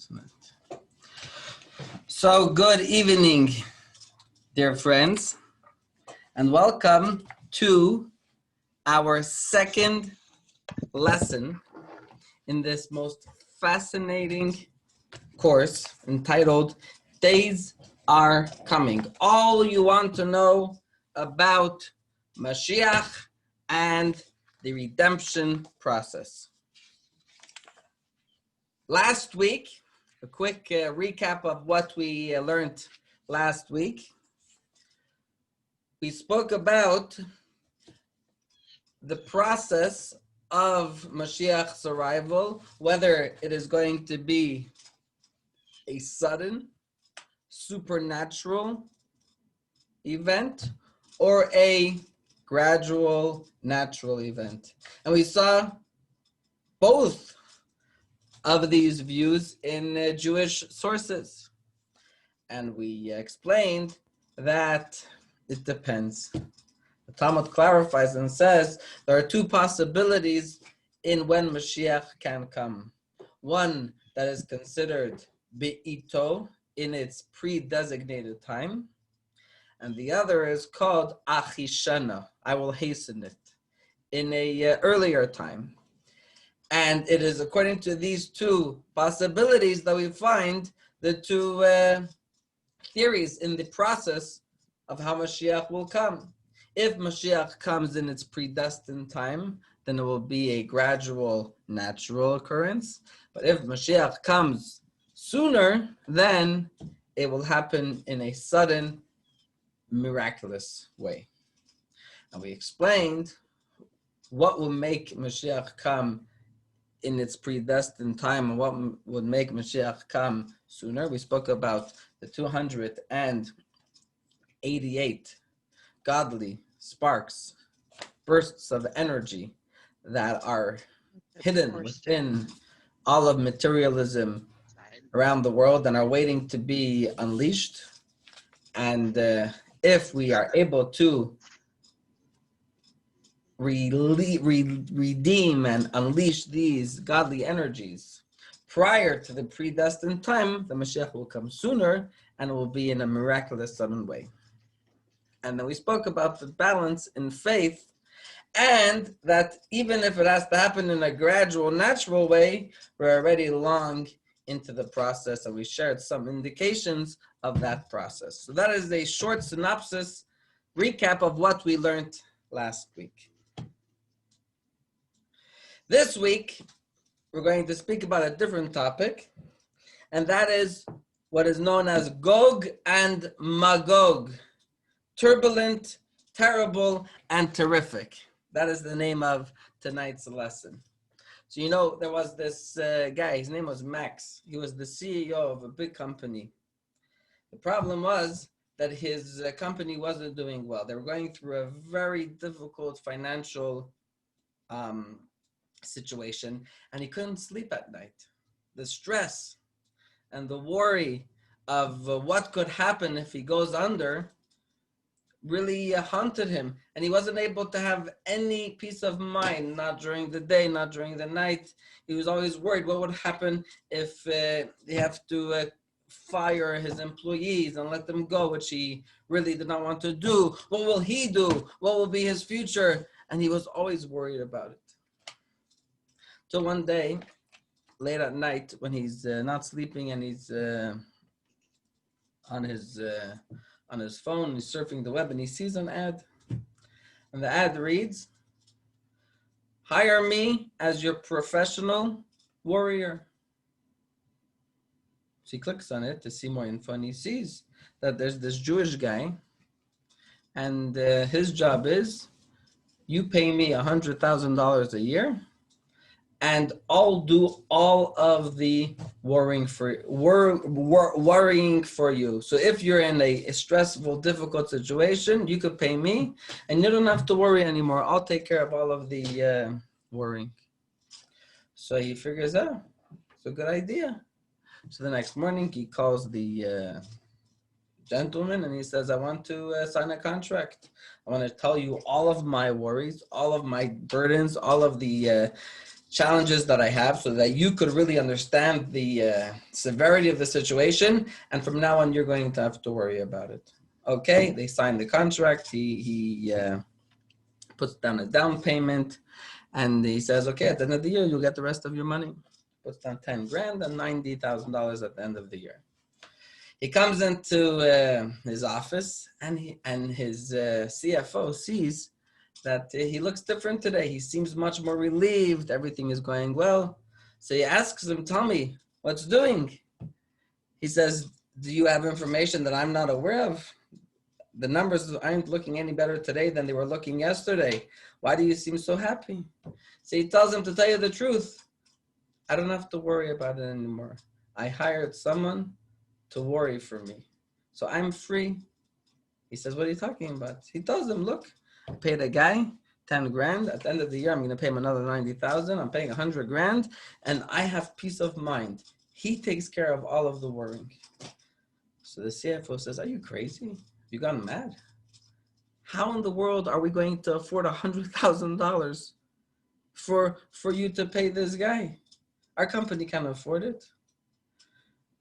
Excellent. So good evening, dear friends, and welcome to our second lesson in this most fascinating course entitled Days Are Coming. All you want to know about Mashiach and the redemption process. Last week, a quick recap of what we learned last week. We spoke about the process of Mashiach's arrival, whether it is going to be a sudden, supernatural event or a gradual, natural event. And we saw both of these views in Jewish sources. And we explained that it depends. The Talmud clarifies and says there are two possibilities in when Mashiach can come. One that is considered be'ito, in its pre-designated time, and the other is called achishana, I will hasten it, in a earlier time. And it is according to these two possibilities that we find the two theories in the process of how Mashiach will come. If Mashiach comes in its predestined time, then it will be a gradual, natural occurrence. But if Mashiach comes sooner, then it will happen in a sudden, miraculous way. And we explained what will make Mashiach come in its predestined time and what would make Mashiach come sooner. We spoke about the 288 godly sparks, bursts of energy that are hidden within all of materialism around the world and are waiting to be unleashed. And if we are able to redeem and unleash these godly energies prior to the predestined time, the Mashiach will come sooner and it will be in a miraculous sudden way. And then we spoke about the balance in faith, and that even if it has to happen in a gradual, natural way, we're already long into the process, and we shared some indications of that process. So that is a short synopsis, recap of what we learned last week. This week, we're going to speak about a different topic, and that is what is known as Gog and Magog. Turbulent, terrible, and terrific. That is the name of tonight's lesson. So you know, there was this guy, his name was Max. He was the CEO of a big company. The problem was that his company wasn't doing well. They were going through a very difficult financial situation, and he couldn't sleep at night. The stress and the worry of what could happen if he goes under really haunted him, and he wasn't able to have any peace of mind, not during the day, not during the night. He was always worried what would happen if they have to fire his employees and let them go, which he really did not want to do. What will he do? What will be his future? And he was always worried about it. So one day, late at night, when he's not sleeping and he's on his phone, he's surfing the web, and he sees an ad. And the ad reads, "Hire me as your professional warrior." So he clicks on it to see more info, and he sees that there's this Jewish guy, and his job is, you pay me $100,000 a year, and I'll do all of the worrying for you. So if you're in a stressful, difficult situation, you could pay me, and you don't have to worry anymore. I'll take care of all of the worrying. So he figures out, it's a good idea. So the next morning, he calls the gentleman, and he says, I want to sign a contract. I want to tell you all of my worries, all of my burdens, all of the challenges that I have so that you could really understand the severity of the situation. And from now on, you're going to have to worry about it. Okay, they signed the contract. He puts down a down payment, and he says, okay, at the end of the year, you'll get the rest of your money. Puts down 10 grand and $90,000 at the end of the year. He comes into his office, and his CFO sees that he looks different today. He seems much more relieved. Everything is going well. So he asks him, tell me, what's doing? He says, do you have information that I'm not aware of? The numbers aren't looking any better today than they were looking yesterday. Why do you seem so happy? So he tells him, to tell you the truth, I don't have to worry about it anymore. I hired someone to worry for me. So I'm free. He says, what are you talking about? He tells him, look, I paid a guy 10 grand. At the end of the year, I'm going to pay him another 90,000. I'm paying 100 grand, and I have peace of mind. He takes care of all of the worrying. So the CFO says, are you crazy? You gone mad? How in the world are we going to afford $100,000 for you to pay this guy? Our company can't afford it.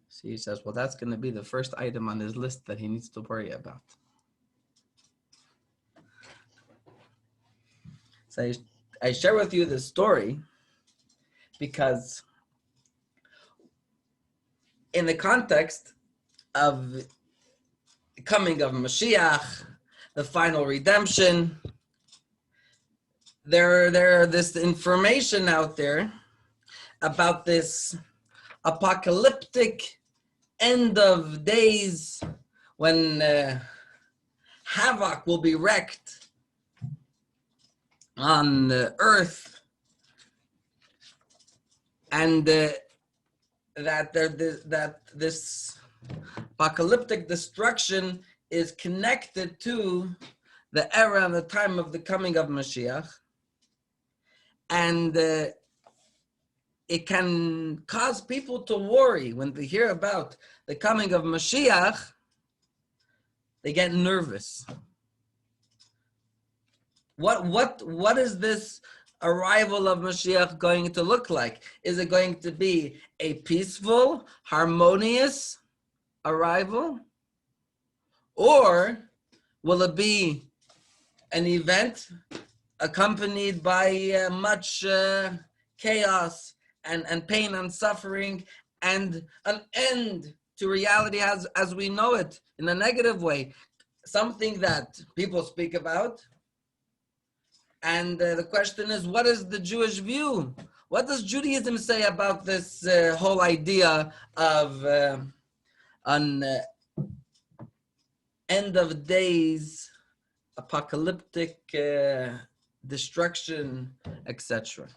So he says, well, that's going to be the first item on his list that he needs to worry about. So I share with you this story because in the context of the coming of Mashiach, the final redemption, there this information out there about this apocalyptic end of days when havoc will be wreaked on the earth, and that this apocalyptic destruction is connected to the era and the time of the coming of Mashiach, and it can cause people to worry when they hear about the coming of Mashiach. They get nervous. What is this arrival of Mashiach going to look like? Is it going to be a peaceful, harmonious arrival? Or will it be an event accompanied by much chaos and pain and suffering, and an end to reality as we know it in a negative way? Something that people speak about. And the question is, what is the Jewish view? What does Judaism say about this whole idea of an end of days, apocalyptic destruction, etc.?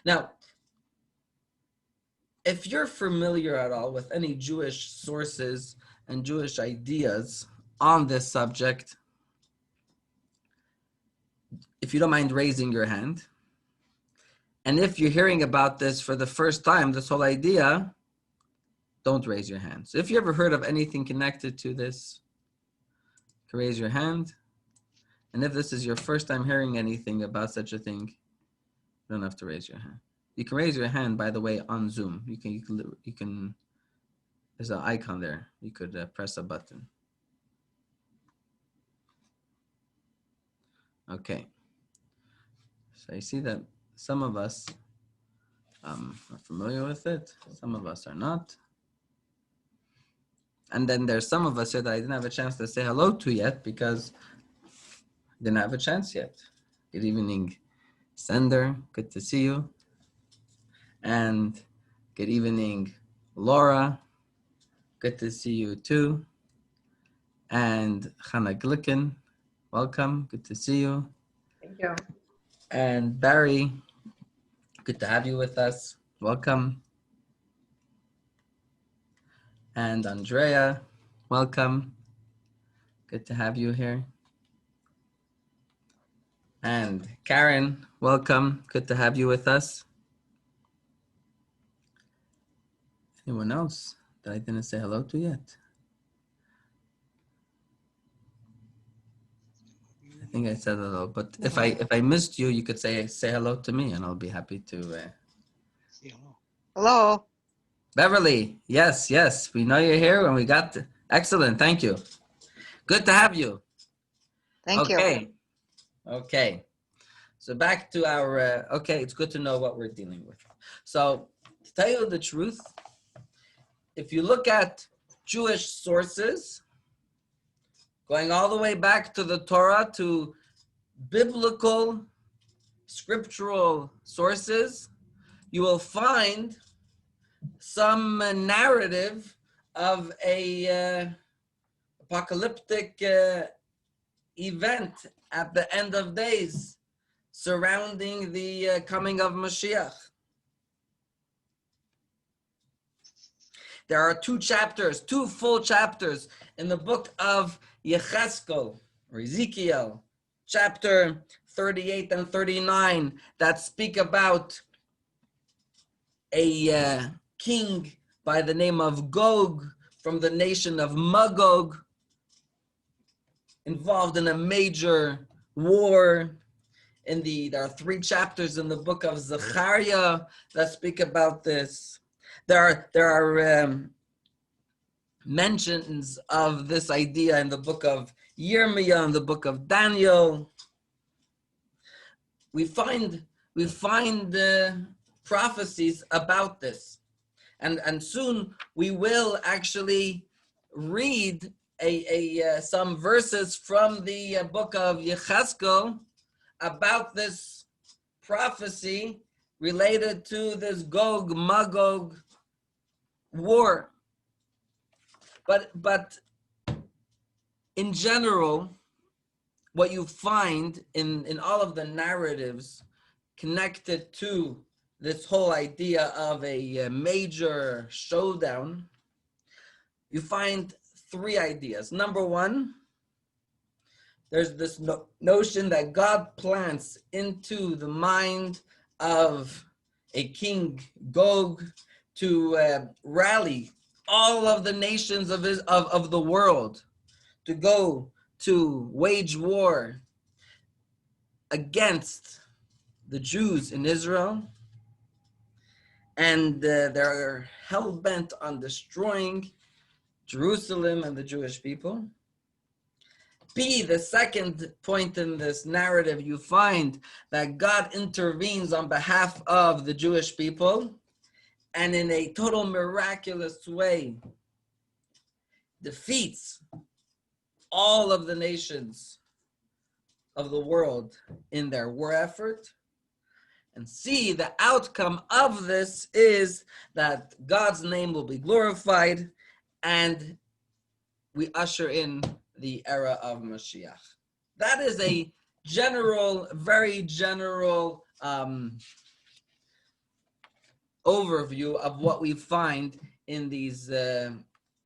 Now, if you're familiar at all with any Jewish sources and Jewish ideas on this subject, if you don't mind raising your hand, and if you're hearing about this for the first time, this whole idea, don't raise your hand. So if you ever heard of anything connected to this, raise your hand. And if this is your first time hearing anything about such a thing, you don't have to raise your hand. You can raise your hand, by the way, on Zoom. You can there's an icon there. You could press a button. Okay. So I see that some of us are familiar with it. Some of us are not. And then there's some of us here that I didn't have a chance to say hello to yet because I didn't have a chance yet. Good evening, Sender. Good to see you. And good evening, Laura. Good to see you too. And Hannah Glicken. Welcome. Good to see you. Thank you. And Barry, good to have you with us. Welcome. And Andrea, welcome. Good to have you here. And Karen, welcome. Good to have you with us. Anyone else that I didn't say hello to yet? I think I said hello. But if I missed you, you could say hello to me, and I'll be happy to. Hello. Beverly, yes, we know you're here, and we got excellent. Thank you. Good to have you. Thank you. Okay. So back to our. Okay, it's good to know what we're dealing with. So to tell you the truth, if you look at Jewish sources, going all the way back to the Torah, to biblical, scriptural sources, you will find some narrative of a apocalyptic event at the end of days surrounding the coming of Mashiach. There are two full chapters in the book of Yecheskel, or Ezekiel, chapter 38 and 39, that speak about a king by the name of Gog from the nation of Magog, involved in a major war. There are 3 chapters in the book of Zechariah that speak about this. There are mentions of this idea in the book of Yirmiyah, in the book of Daniel. We find prophecies about this, and soon we will actually read some verses from the book of Yecheskel about this prophecy related to this Gog Magog war. But in general, what you find in all of the narratives connected to this whole idea of a major showdown, you find 3 ideas. Number 1, there's this notion that God plants into the mind of a king Gog to rally all of the nations of the world to go to wage war against the Jews in Israel, and they're hell-bent on destroying Jerusalem and the Jewish people. B, the second point in this narrative, you find that God intervenes on behalf of the Jewish people, and in a total miraculous way defeats all of the nations of the world in their war effort. And C, the outcome of this is that God's name will be glorified, and we usher in the era of Mashiach. That is a very general overview of what we find in these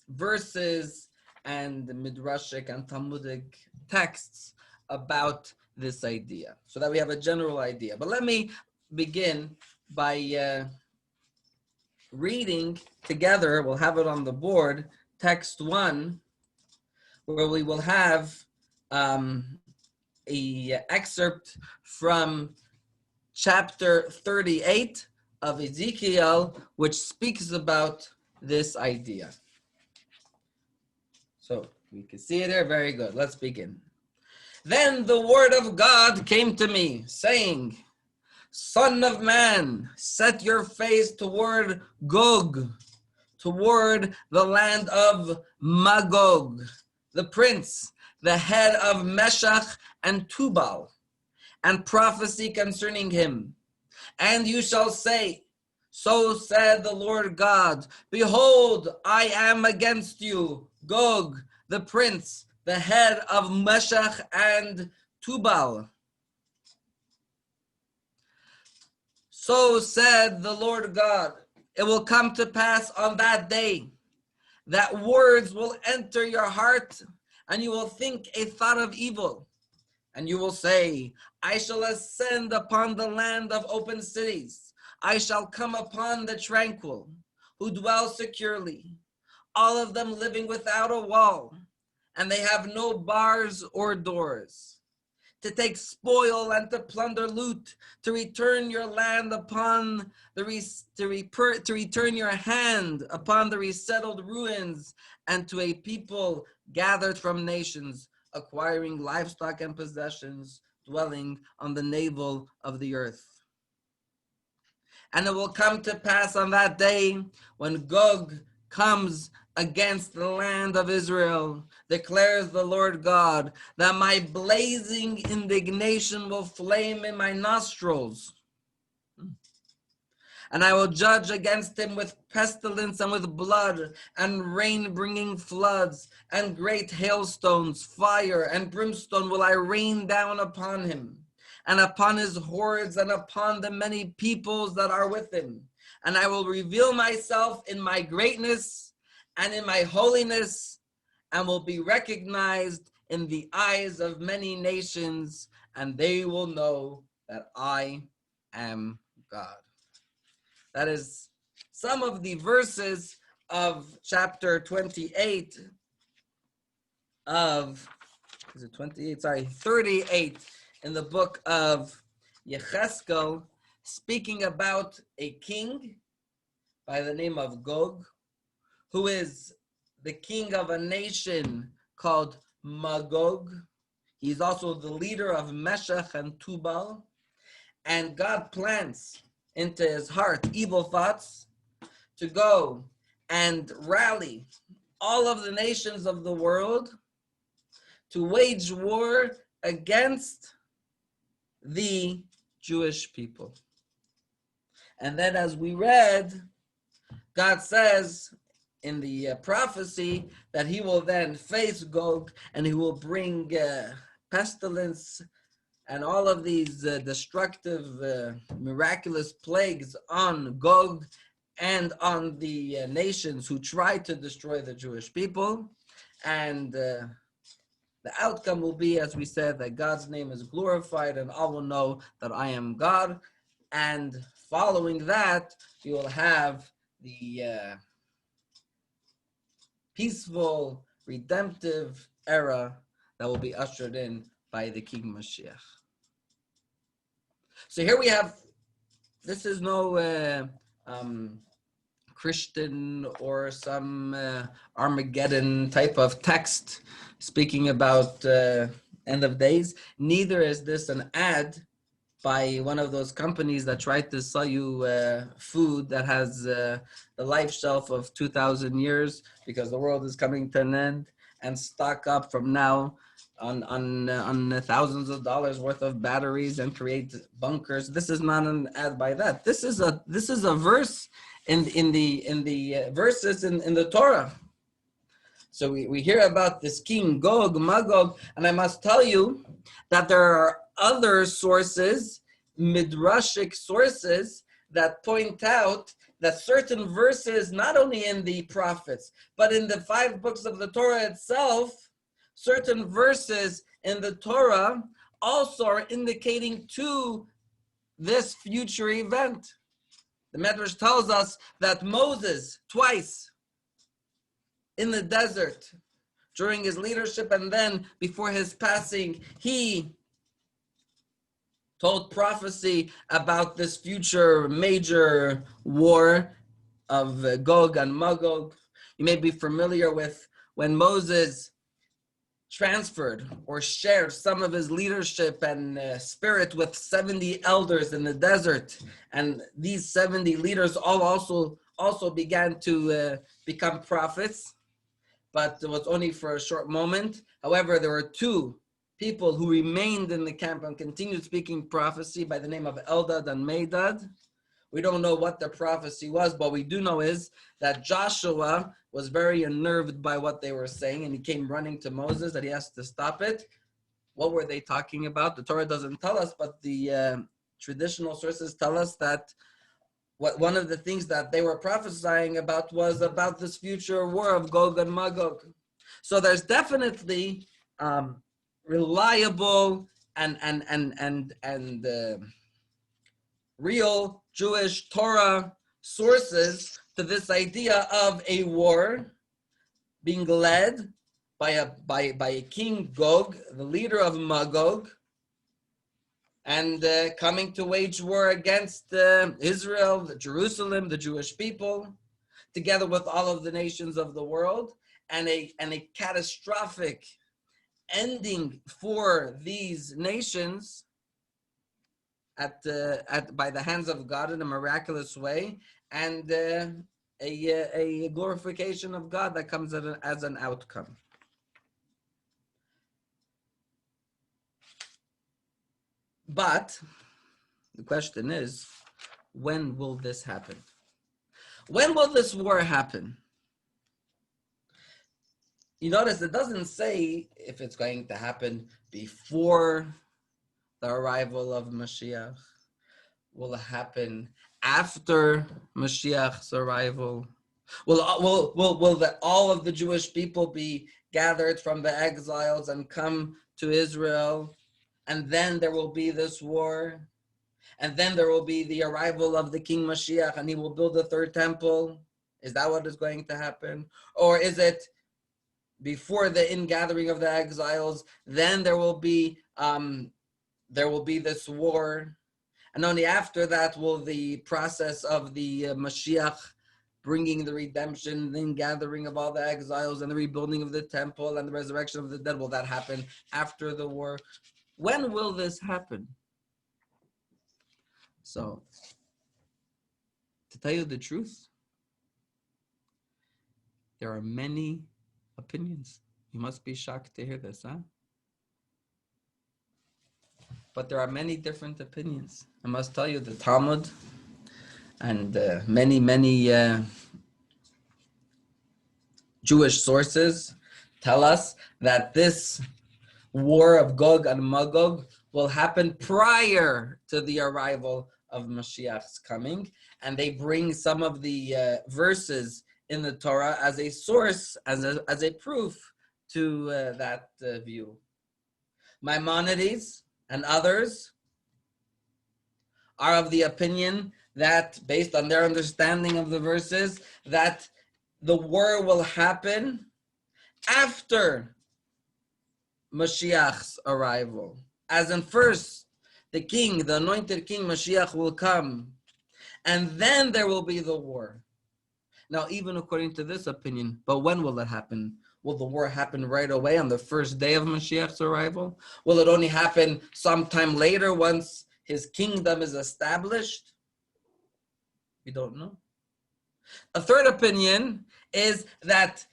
verses and midrashic and Talmudic texts about this idea, so that we have a general idea. But let me begin by reading together. We'll have it on the board, text 1, where we will have a excerpt from chapter 38 of Ezekiel, which speaks about this idea. So we can see it here. Very good. Let's begin. Then the word of God came to me, saying, Son of man, set your face toward Gog, toward the land of Magog, the prince, the head of Mashiach and Tubal, and prophesy concerning him. And you shall say, so said the Lord God, behold, I am against you, Gog, the prince, the head of Mashiach and Tubal. So said the Lord God, it will come to pass on that day that words will enter your heart, and you will think a thought of evil. And you will say, I shall ascend upon the land of open cities. I shall come upon the tranquil, who dwell securely, all of them living without a wall, and they have no bars or doors. to take spoil and to plunder loot, to return your land upon to return your hand upon the resettled ruins, and to a people gathered from nations, acquiring livestock and possessions, dwelling on the navel of the earth. And it will come to pass on that day, when Gog comes against the land of Israel, declares the Lord God, that my blazing indignation will flame in my nostrils, and I will judge against him with pestilence and with blood, and rain-bringing floods, and great hailstones, fire and brimstone will I rain down upon him, and upon his hordes, and upon the many peoples that are with him. And I will reveal myself in my greatness and in my holiness, and will be recognized in the eyes of many nations, and they will know that I am God. That is some of the verses of chapter 28 of, is it 28? Sorry, 38 in the book of Yecheskel, speaking about a king by the name of Gog, who is the king of a nation called Magog. He's also the leader of Mashiach and Tubal. And God plants into his heart evil thoughts to go and rally all of the nations of the world to wage war against the Jewish people. And then, as we read, God says in the prophecy that he will then face Gog, and he will bring pestilence and all of these destructive, miraculous plagues on Gog and on the nations who try to destroy the Jewish people. And the outcome will be, as we said, that God's name is glorified, and all will know that I am God. And following that, you will have the peaceful, redemptive era that will be ushered in by the King Mashiach. So here we have, this is no Christian or some Armageddon type of text speaking about end of days. Neither is this an ad by one of those companies that try to sell you food that has the life shelf of 2,000 years because the world is coming to an end, and stock up from now on thousands of dollars worth of batteries and create bunkers. This is not an ad by that. This is a verse in the verses in the Torah. So we hear about this king Gog, Magog, and I must tell you that there are other sources, midrashic sources, that point out that certain verses, not only in the prophets, but in the 5 books of the Torah itself, certain verses in the Torah also are indicating to this future event. The Medrash tells us that Moses, twice in the desert during his leadership and then before his passing, he told prophecy about this future major war of Gog and Magog. You may be familiar with when Moses transferred or shared some of his leadership and spirit with 70 elders in the desert, and these 70 leaders all also began to become prophets, but it was only for a short moment. However, there were 2 people who remained in the camp and continued speaking prophecy by the name of Eldad and Medad. We don't know what the prophecy was, but we do know is that Joshua was very unnerved by what they were saying, and he came running to Moses that he has to stop it. What were they talking about? The Torah doesn't tell us, but the traditional sources tell us that one of the things that they were prophesying about was about this future war of Gog and Magog. So there's definitely reliable and real Jewish Torah sources to this idea of a war being led by a king Gog, the leader of Magog, and coming to wage war against Israel, Jerusalem, the Jewish people, together with all of the nations of the world, and a catastrophic ending for these nations by the hands of God in a miraculous way, and a glorification of God that comes as an outcome. But the question is, when will this happen? When will this war happen? You notice it doesn't say if it's going to happen before the arrival of Mashiach. Will it happen after Mashiach's arrival? Will all of the Jewish people be gathered from the exiles and come to Israel? And then there will be this war. And then there will be the arrival of the King Mashiach, and he will build a third temple. Is that what is going to happen? Or is it before the ingathering of the exiles, then there will be this war, and only after that will the process of the Mashiach bringing the redemption, the ingathering of all the exiles, and the rebuilding of the temple, and the resurrection of the dead, will that happen after the war? When will this happen? So, to tell you the truth, there are many opinions. You must be shocked to hear this, huh? But there are many different opinions. I must tell you, the Talmud and many Jewish sources tell us that this war of Gog and Magog will happen prior to the arrival of Mashiach's coming, and they bring some of the verses in the Torah as a source, as a proof to that view. Maimonides and others are of the opinion that, based on their understanding of the verses, that the war will happen after Mashiach's arrival. As in, first, the anointed king Mashiach will come, and then there will be the war. Now, even according to this opinion, but when will it happen? Will the war happen right away on the first day of Mashiach's arrival? Will it only happen sometime later once his kingdom is established? We don't know. A third opinion is that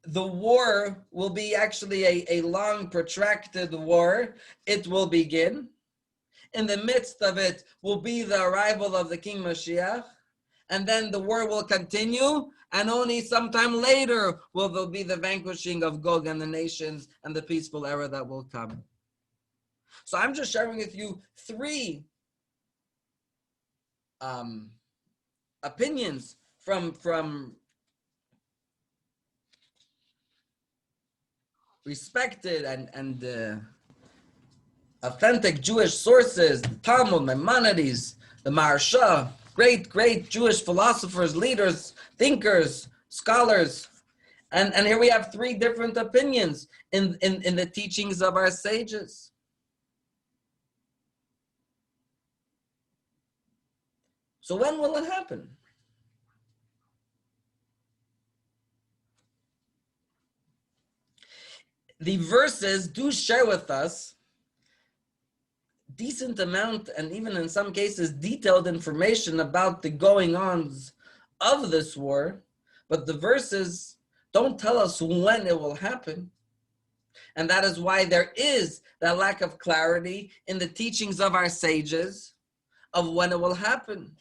the war will be actually a long, protracted war. It will begin. In the midst of it will be the arrival of the King Mashiach, and then the war will continue, and only sometime later will there be the vanquishing of Gog and the nations and the peaceful era that will come. So I'm just sharing with you three opinions from respected and authentic Jewish sources: the Talmud, Maimonides, the Maharsha, great Jewish philosophers, leaders, thinkers, scholars. And here we have three different opinions in the teachings of our sages. So when will it happen? The verses do share with us decent amount, and even in some cases detailed information about the going-ons of this war, but the verses don't tell us when it will happen. And that is why there is that lack of clarity in the teachings of our sages of when it will happen.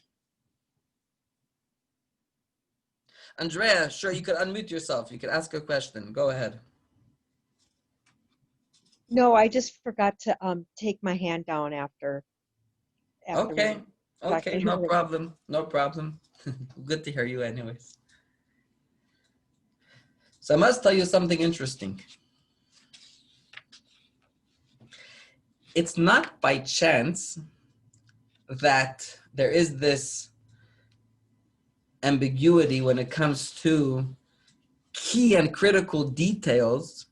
Andrea, sure, you could unmute yourself. You could ask a question. Go ahead. No, I just forgot to take my hand down after Okay, no problem. Good to hear you anyways. So I must tell you something interesting. It's not by chance that there is this ambiguity when it comes to key and critical details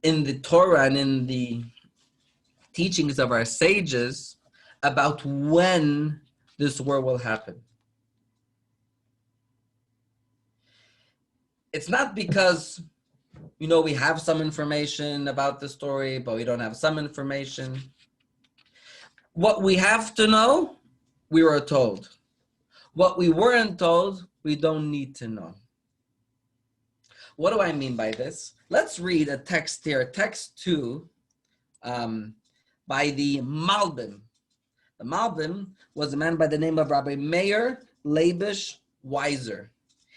in the Torah and in the teachings of our sages about when this war will happen. It's not because, we have some information about the story, but we don't have some information. What we have to know, we were told. What we weren't told, we don't need to know. What do I mean by this? Let's read a text here, text 2, by the Malbim. The Malbim was a man by the name of Rabbi Meir Leibish Weiser.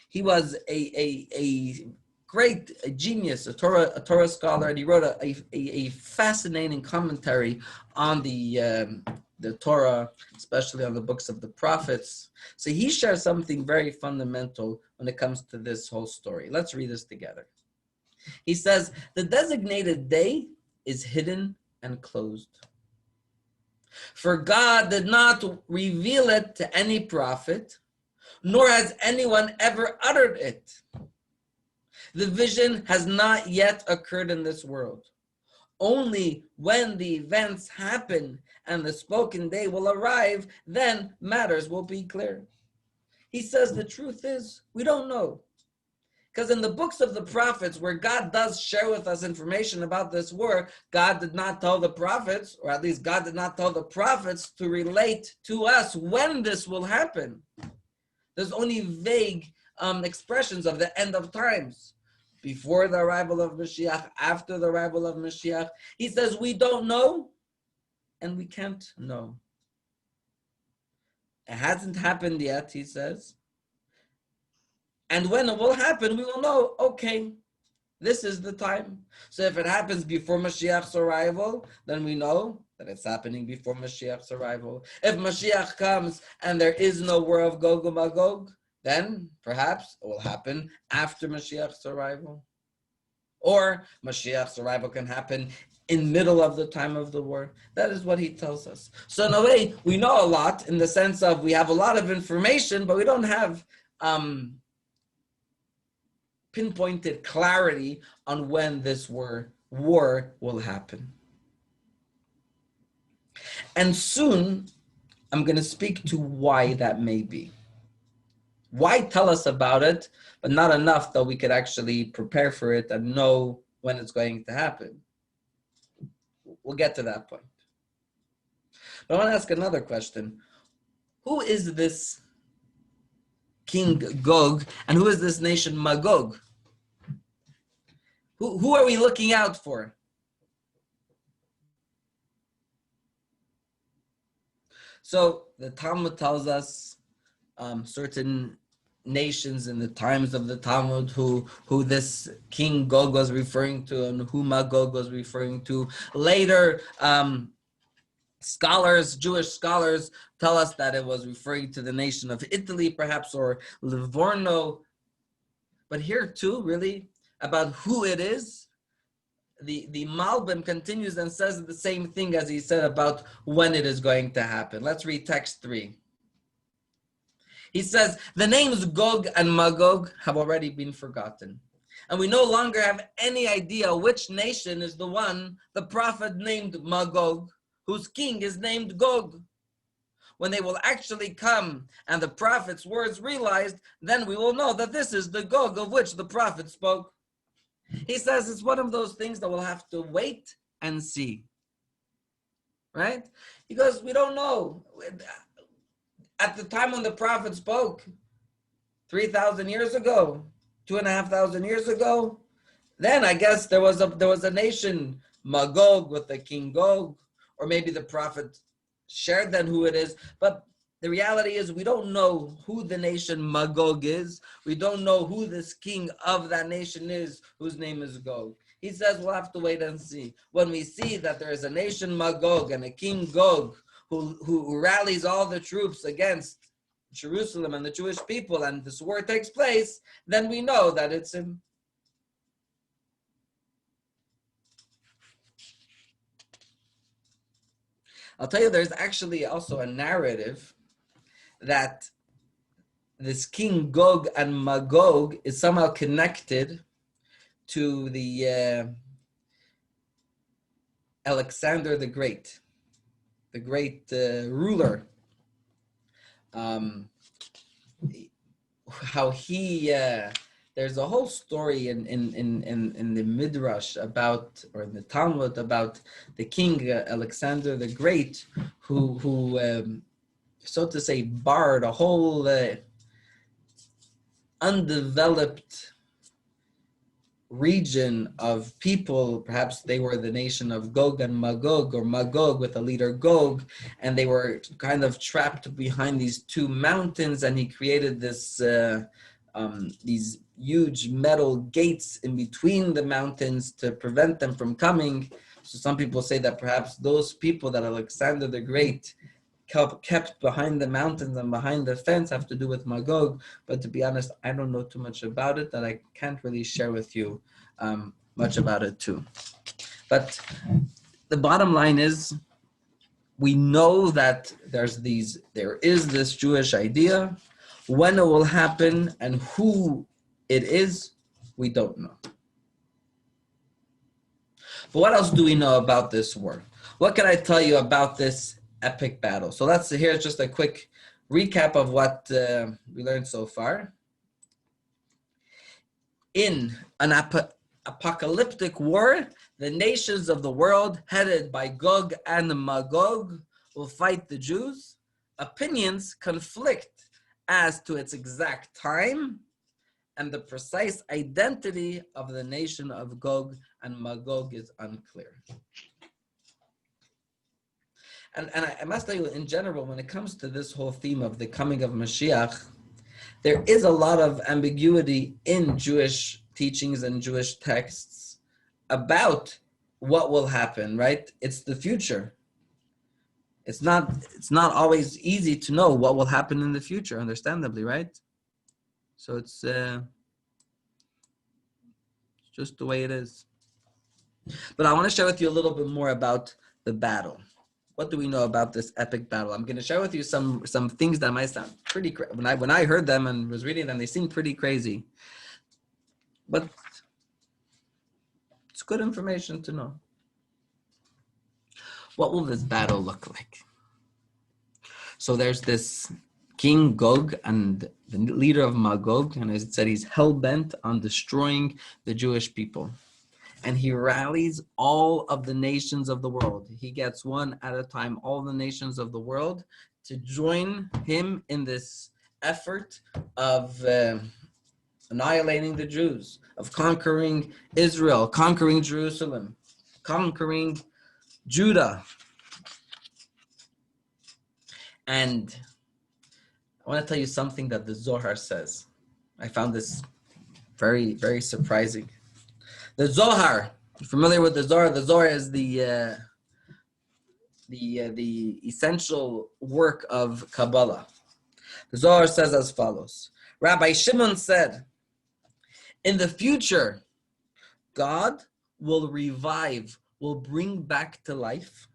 He was a great genius, a Torah scholar, and he wrote a fascinating commentary on the Torah, especially on the books of the prophets. So he shares something very fundamental when it comes to this whole story. Let's read this together. He says, the designated day is hidden and closed. For God did not reveal it to any prophet, nor has anyone ever uttered it. The vision has not yet occurred in this world. Only when the events happen and the spoken day will arrive, then matters will be clear. He says the truth is, we don't know. Because in the books of the prophets, where God does share with us information about this war, God did not tell the prophets, or at least God did not tell the prophets to relate to us when this will happen. There's only vague expressions of the end of times. Before the arrival of Mashiach, after the arrival of Mashiach. He says we don't know, and we can't know. It hasn't happened yet, he says. And when it will happen, we will know, okay, this is the time. So if it happens before Mashiach's arrival, then we know that it's happening before Mashiach's arrival. If Mashiach comes and there is no war of Gog and Magog, then perhaps it will happen after Mashiach's arrival. Or Mashiach's arrival can happen in middle of the time of the war. That is what he tells us. So in a way, we know a lot in the sense of we have a lot of information, but we don't have pinpointed clarity on when this war will happen. And soon, I'm going to speak to why that may be. Why tell us about it, but not enough that we could actually prepare for it and know when it's going to happen? We'll get to that point. But I want to ask another question. Who is this King Gog, and who is this nation Magog? Who are we looking out for? So the Talmud tells us certain nations in the times of the Talmud who this King Gog was referring to and who Magog was referring to. Later, Jewish scholars tell us that it was referring to the nation of Italy, perhaps, or Livorno. But here too, really, about who it is, the Malbim continues and says the same thing as he said about when it is going to happen. Let's read text 3. He says, the names Gog and Magog have already been forgotten. And we no longer have any idea which nation is the one the prophet named Magog, whose king is named Gog. When they will actually come and the prophet's words realized, then we will know that this is the Gog of which the prophet spoke. He says it's one of those things that we'll have to wait and see. Right? Because we don't know. At the time when the prophet spoke, 3,000 years ago, 2,500 years ago, then I guess there was a nation, Magog, with the king Gog, or maybe the prophet shared then who it is. But the reality is we don't know who the nation Magog is. We don't know who this king of that nation is, whose name is Gog. He says we'll have to wait and see. When we see that there is a nation Magog and a king Gog who rallies all the troops against Jerusalem and the Jewish people, and this war takes place, then we know that it's him. I'll tell you, there's actually also a narrative that this king Gog and Magog is somehow connected to the Alexander the Great ruler, how he there's a whole story in the Midrash about, or in the Talmud about the king Alexander the Great, who so to say barred a whole undeveloped region of people. Perhaps they were the nation of Gog and Magog, or Magog with the leader Gog, and they were kind of trapped behind these two mountains, and he created this these huge metal gates in between the mountains to prevent them from coming. So some people say that perhaps those people that Alexander the Great kept behind the mountains and behind the fence have to do with Magog. But to be honest, I don't know too much about it, that I can't really share with you much about it too. But the bottom line is, we know that there is this Jewish idea. When it will happen and who it is, we don't know. But what else do we know about this war? What can I tell you about this epic battle? So here's just a quick recap of what we learned so far. In an apocalyptic war, the nations of the world, headed by Gog and Magog, will fight the Jews. Opinions conflict as to its exact time and the precise identity of the nation of Gog and Magog is unclear. And I must tell you, in general, when it comes to this whole theme of the coming of Mashiach, there is a lot of ambiguity in Jewish teachings and Jewish texts about what will happen, right? It's the future. It's not always easy to know what will happen in the future, understandably, right? So it's just the way it is. But I want to share with you a little bit more about the battle. What do we know about this epic battle? I'm going to share with you some things that might sound pretty crazy. When I heard them and was reading them, they seemed pretty crazy. But it's good information to know. What will this battle look like? So there's this King Gog and the leader of Magog, and as it said, he's hell-bent on destroying the Jewish people. And he rallies all of the nations of the world. He gets one at a time, all the nations of the world, to join him in this effort of annihilating the Jews, of conquering Israel, conquering Jerusalem, conquering Judah. And I want to tell you something that the Zohar says. I found this very, very surprising. The Zohar, you're familiar with the Zohar? The Zohar is the essential work of Kabbalah. The Zohar says as follows. Rabbi Shimon said, in the future, God will revive, will bring back to life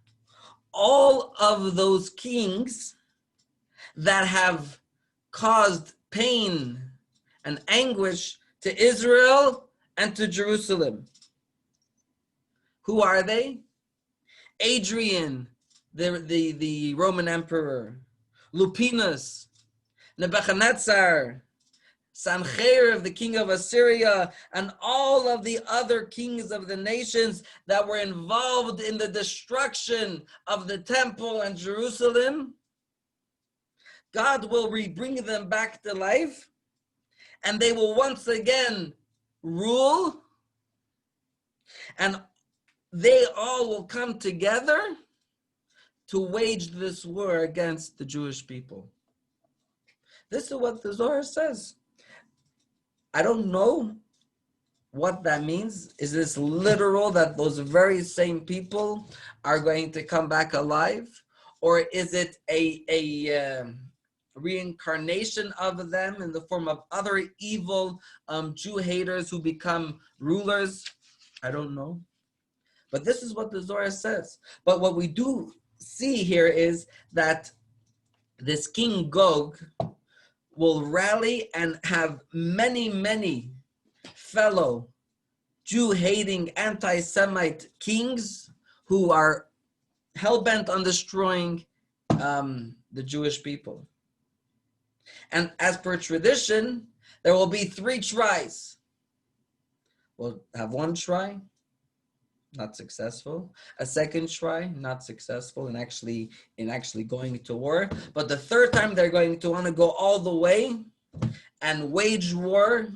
all of those kings that have caused pain and anguish to Israel and to Jerusalem. Who are they? Adrian, the Roman emperor, Lupinus, Nebuchadnezzar, Sancherib, the king of Assyria, and all of the other kings of the nations that were involved in the destruction of the temple and Jerusalem. God will bring them back to life, and they will once again rule, and they all will come together to wage this war against the Jewish people. This is what the Zohar says. I don't know what that means. Is this literal that those very same people are going to come back alive? Or is it a reincarnation of them in the form of other evil Jew haters who become rulers? I don't know. But this is what the Zohar says. But what we do see here is that this King Gog will rally and have many, many fellow Jew-hating anti-Semite kings who are hell-bent on destroying the Jewish people. And as per tradition, there will be 3 tries. We'll have 1 try, not successful. A 2nd try, not successful in actually going to war. But the 3rd time, they're going to want to go all the way and wage war.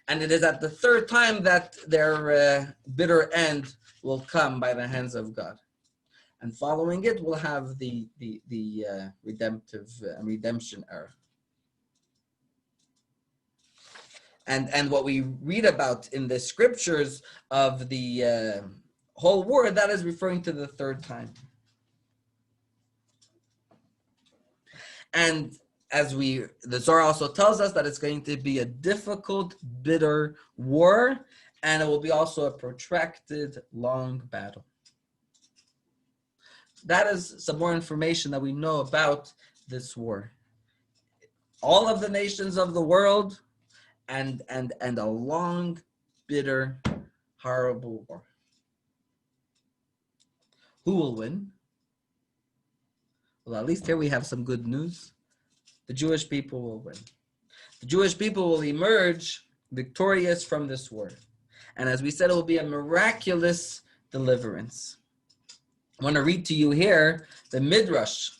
And it is at the 3rd time that their bitter end will come by the hands of God. And following it, we'll have the redemption era. And what we read about in the scriptures of the whole war, that is referring to the 3rd time. And as the Zohar also tells us that it's going to be a difficult, bitter war, and it will be also a protracted, long battle. That is some more information that we know about this war. All of the nations of the world, and a long, bitter, horrible war. Who will win? Well, at least here we have some good news. The Jewish people will win. The Jewish people will emerge victorious from this war. And as we said, it will be a miraculous deliverance. I want to read to you here the Midrash.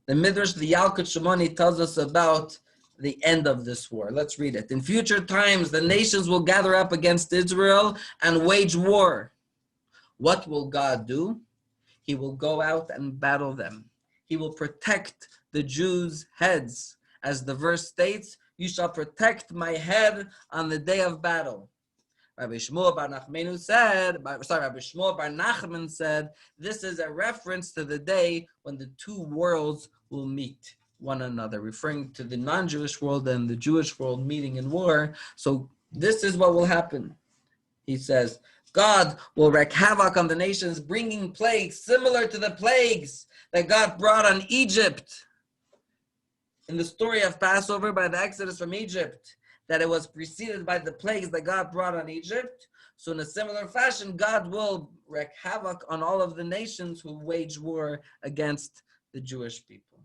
The Midrash, the Yalkut Shimoni, tells us about the end of this war. Let's read it. In future times, the nations will gather up against Israel and wage war. What will God do? He will go out and battle them. He will protect the Jews' heads. As the verse states, you shall protect my head on the day of battle. Rabbi Shmuel Bar Nachman said, this is a reference to the day when the 2 worlds will meet one another, referring to the non-Jewish world and the Jewish world meeting in war. So this is what will happen. He says, God will wreak havoc on the nations, bringing plagues similar to the plagues that God brought on Egypt. In the story of Passover by the Exodus from Egypt, that it was preceded by the plagues that God brought on Egypt. So in a similar fashion, God will wreak havoc on all of the nations who wage war against the Jewish people.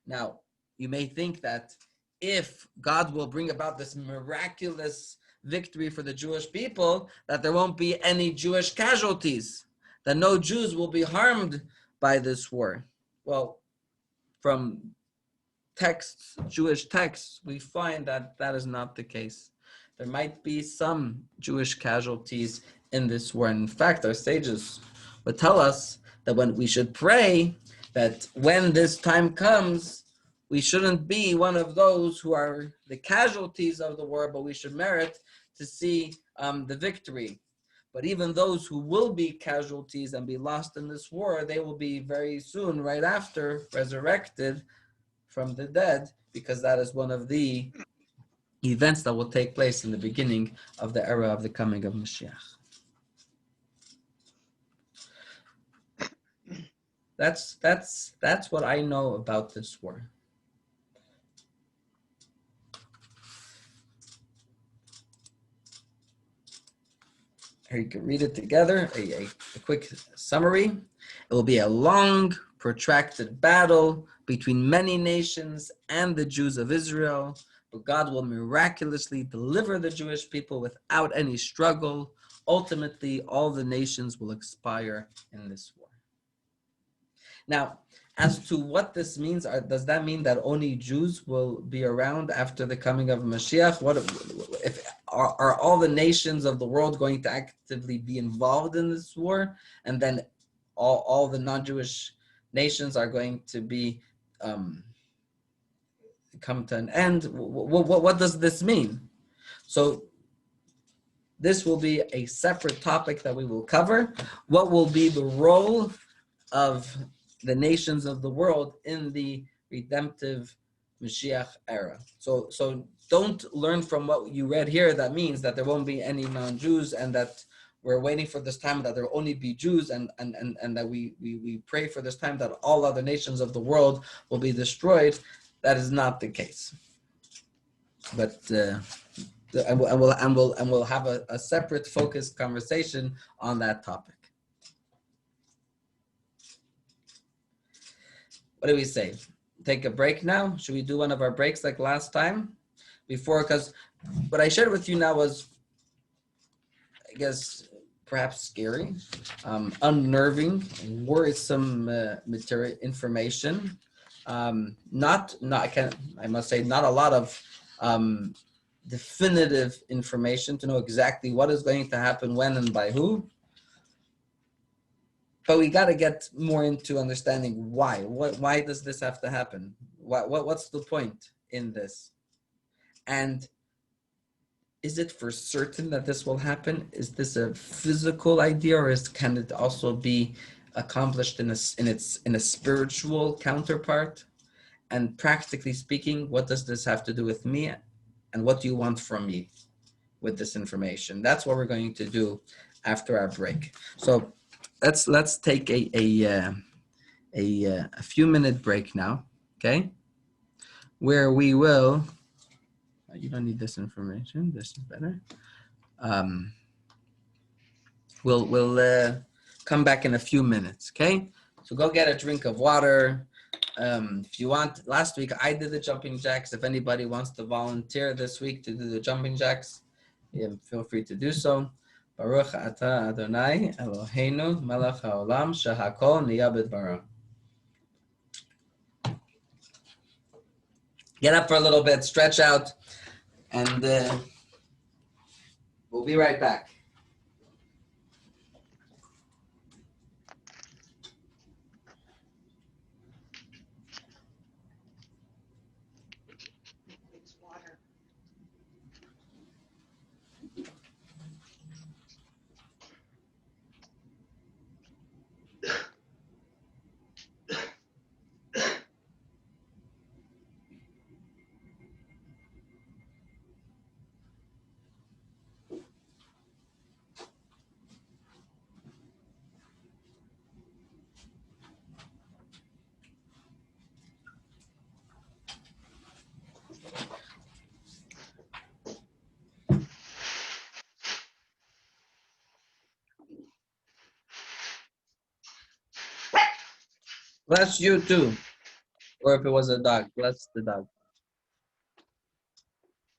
Now, you may think that if God will bring about this miraculous victory for the Jewish people, that there won't be any Jewish casualties, that no Jews will be harmed by this war. Well, from texts, Jewish texts, we find that that is not the case. There might be some Jewish casualties in this war. In fact, our sages would tell us that when we should pray, that when this time comes, we shouldn't be one of those who are the casualties of the war, but we should merit to see the victory. But even those who will be casualties and be lost in this war, they will be very soon, right after, resurrected from the dead, because that is one of the events that will take place in the beginning of the era of the coming of Mashiach. That's what I know about this war. Here you can read it together, a quick summary. It will be a long, protracted battle between many nations and the Jews of Israel, but God will miraculously deliver the Jewish people without any struggle. Ultimately, all the nations will expire in this war. Now, as to what this means, does that mean that only Jews will be around after the coming of Mashiach? What if are all the nations of the world going to actively be involved in this war, and then all the non-Jewish nations are going to be come to an end? What does this mean? So this will be a separate topic that we will cover. What will be the role of the nations of the world in the redemptive Mashiach era? So don't learn from what you read here that means that there won't be any non-Jews and that we're waiting for this time that there will only be Jews and that we pray for this time that all other nations of the world will be destroyed. That is not the case. But we'll have a separate focused conversation on that topic. What do we say? Take a break now? Should we do one of our breaks like last time? Because what I shared with you now was, I guess, perhaps scary, unnerving, worrisome material information. I must say, not a lot of definitive information to know exactly what is going to happen, when, and by who. But we got to get more into understanding why. Why does this have to happen? What's the point in this? And is it for certain that this will happen? Is this a physical idea, or can it also be accomplished in a spiritual counterpart? And practically speaking, what does this have to do with me? And what do you want from me with this information? That's what we're going to do after our break. So let's take a few minute break now, okay? Where we will. You don't need this information. This is better. We'll come back in a few minutes, okay? So go get a drink of water. If you want, last week I did the jumping jacks. If anybody wants to volunteer this week to do the jumping jacks, feel free to do so. Baruch atah Adonai Eloheinu melech haolam shehakol niyeh b'dvaro. Get up for a little bit, stretch out, and we'll be right back. Bless you too. Or if it was a dog, bless the dog.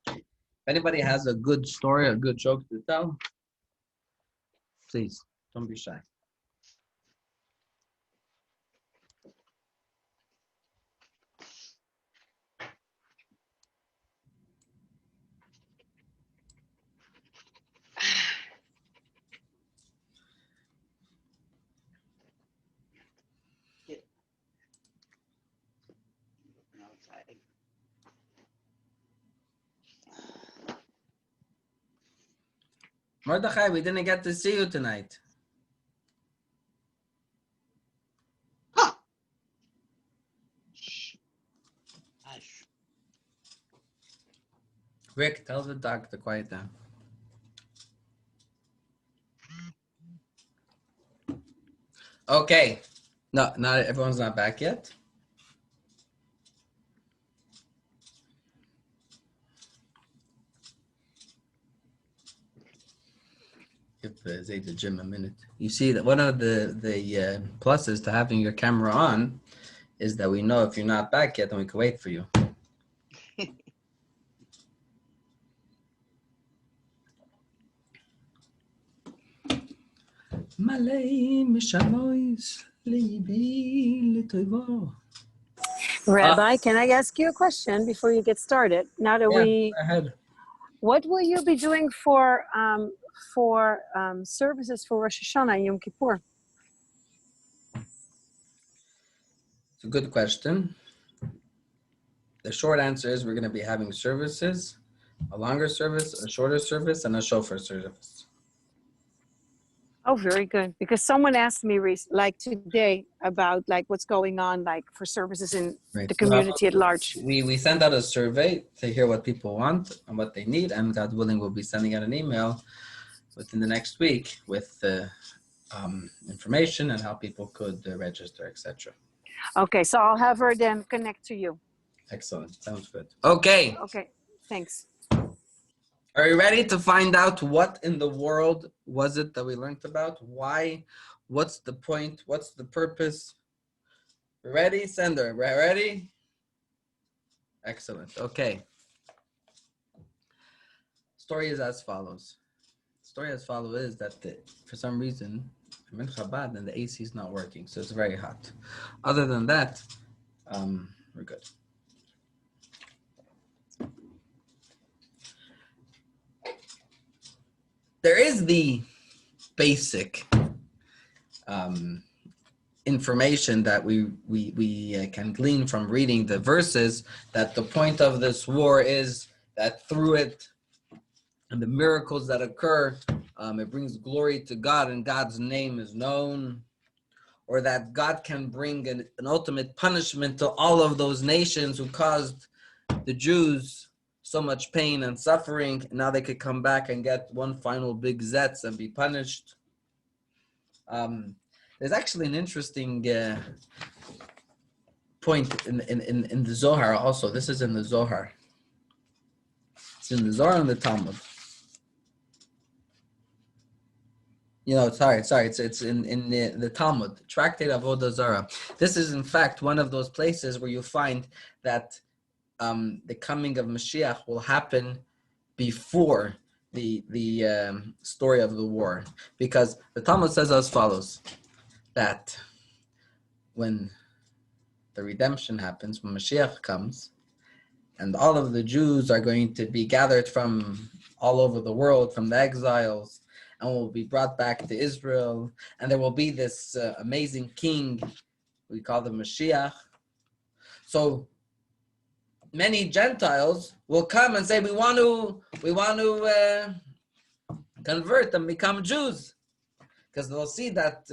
If anybody has a good story, a good joke to tell, please don't be shy. Mordechai, we didn't get to see you tonight. Huh. Rick, tell the dog to quiet down. Okay. No, not everyone's not back yet. Give Zay the gym a minute. You see that one of the pluses to having your camera on is that we know if you're not back yet, then we can wait for you. Rabbi, can I ask you a question before you get started? Now that Go ahead. what will you be doing for services for Rosh Hashanah and Yom Kippur? It's a good question. The short answer is we're going to be having services, a longer service, a shorter service, and a shofar service. Oh, very good. Because someone asked me like today about like what's going on like for services in the community at large. We send out a survey to hear what people want and what they need, and God willing, we'll be sending out an email within the next week with information and how people could register, etc. Okay, so I'll have her then connect to you. Excellent. Sounds good. Okay. Okay, thanks. Are you ready to find out what in the world was it that we learned about? Why? What's the point? What's the purpose? Ready, sender? Ready? Excellent. Okay. Story is as follows. Story as follows is that for some reason I'm in Chabad and the AC is not working, so it's very hot. Other than that, we're good. There is the basic information that we can glean from reading the verses, that the point of this war is that through it and the miracles that occur, it brings glory to God and God's name is known, or that God can bring an ultimate punishment to all of those nations who caused the Jews so much pain and suffering, and now they could come back and get one final big zetz and be punished. There's actually an interesting point in the Zohar also. This is in the Zohar. It's in the Zohar and the Talmud. It's in the Talmud, Tractate Avodah Zarah. This is in fact one of those places where you find that the coming of Mashiach will happen before the story of the war, because the Talmud says as follows, that when the redemption happens, when Mashiach comes, and all of the Jews are going to be gathered from all over the world, from the exiles, and will be brought back to Israel, and there will be this amazing king, we call the Mashiach. So many Gentiles will come and say, we want to convert and become Jews, because they'll see that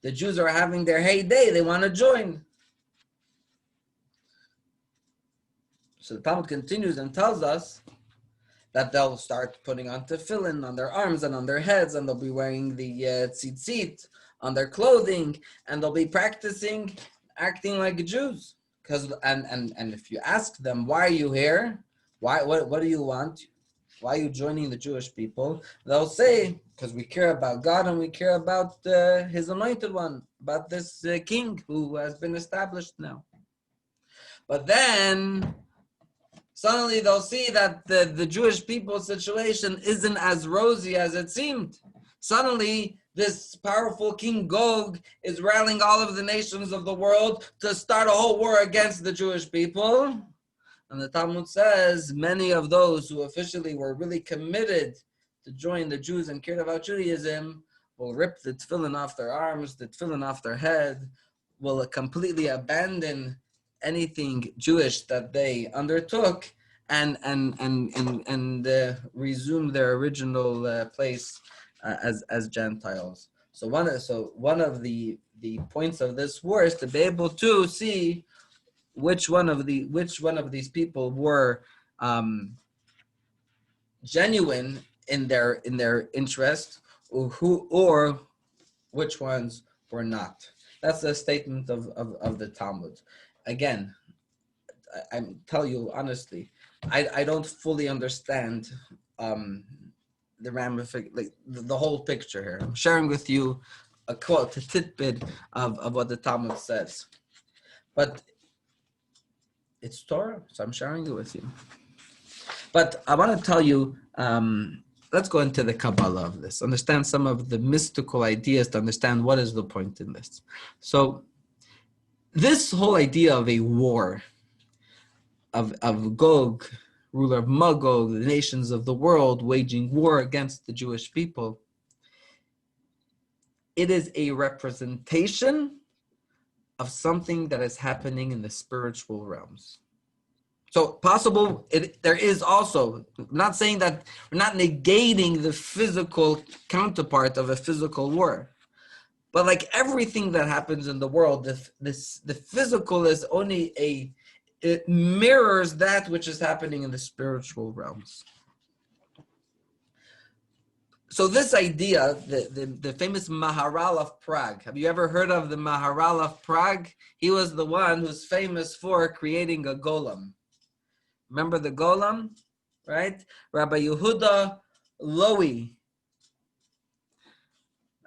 the Jews are having their heyday. They want to join. So the Talmud continues and tells us that they'll start putting on tefillin on their arms and on their heads, and they'll be wearing the tzitzit on their clothing, and they'll be practicing acting like Jews. And if you ask them, why are you here? What do you want? Why are you joining the Jewish people? They'll say, because we care about God and we care about His anointed one, about this king who has been established now. But then suddenly they'll see that the Jewish people's situation isn't as rosy as it seemed. Suddenly, this powerful King Gog is rallying all of the nations of the world to start a whole war against the Jewish people. And the Talmud says many of those who officially were really committed to join the Jews and cared about Judaism will rip the tefillin off their arms, the tefillin off their head, will completely abandon anything Jewish that they undertook, and resume their original place as Gentiles. So one of the points of this war is to be able to see which one of these people were genuine in their interest, or which ones were not. That's the statement of the Talmud. Again, I tell you honestly, I don't fully understand the the whole picture here. I'm sharing with you a quote, a tidbit of what the Talmud says. But it's Torah, so I'm sharing it with you. But I want to tell you, let's go into the Kabbalah of this, understand some of the mystical ideas to understand what is the point in this. So this whole idea of a war, of Gog, ruler of Magog, the nations of the world waging war against the Jewish people, it is a representation of something that is happening in the spiritual realms. So possible, there is also, I'm not saying that, we're not negating the physical counterpart of a physical war. But like everything that happens in the world, the physical is only it mirrors that which is happening in the spiritual realms. So this idea, the famous Maharal of Prague, have you ever heard of the Maharal of Prague? He was the one who's famous for creating a golem. Remember the golem, right? Rabbi Yehuda Lowy.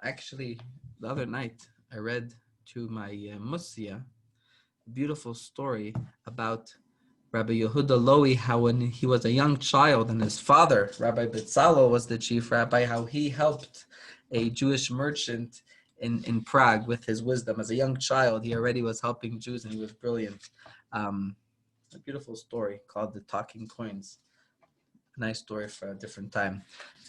Actually, the other night I read to my Musia beautiful story about Rabbi Yehuda Lowy, how when he was a young child and his father, Rabbi Betzalel, was the chief rabbi, how he helped a Jewish merchant in Prague with his wisdom. As a young child, he already was helping Jews and he was brilliant. A beautiful story called The Talking Coins. A nice story for a different time.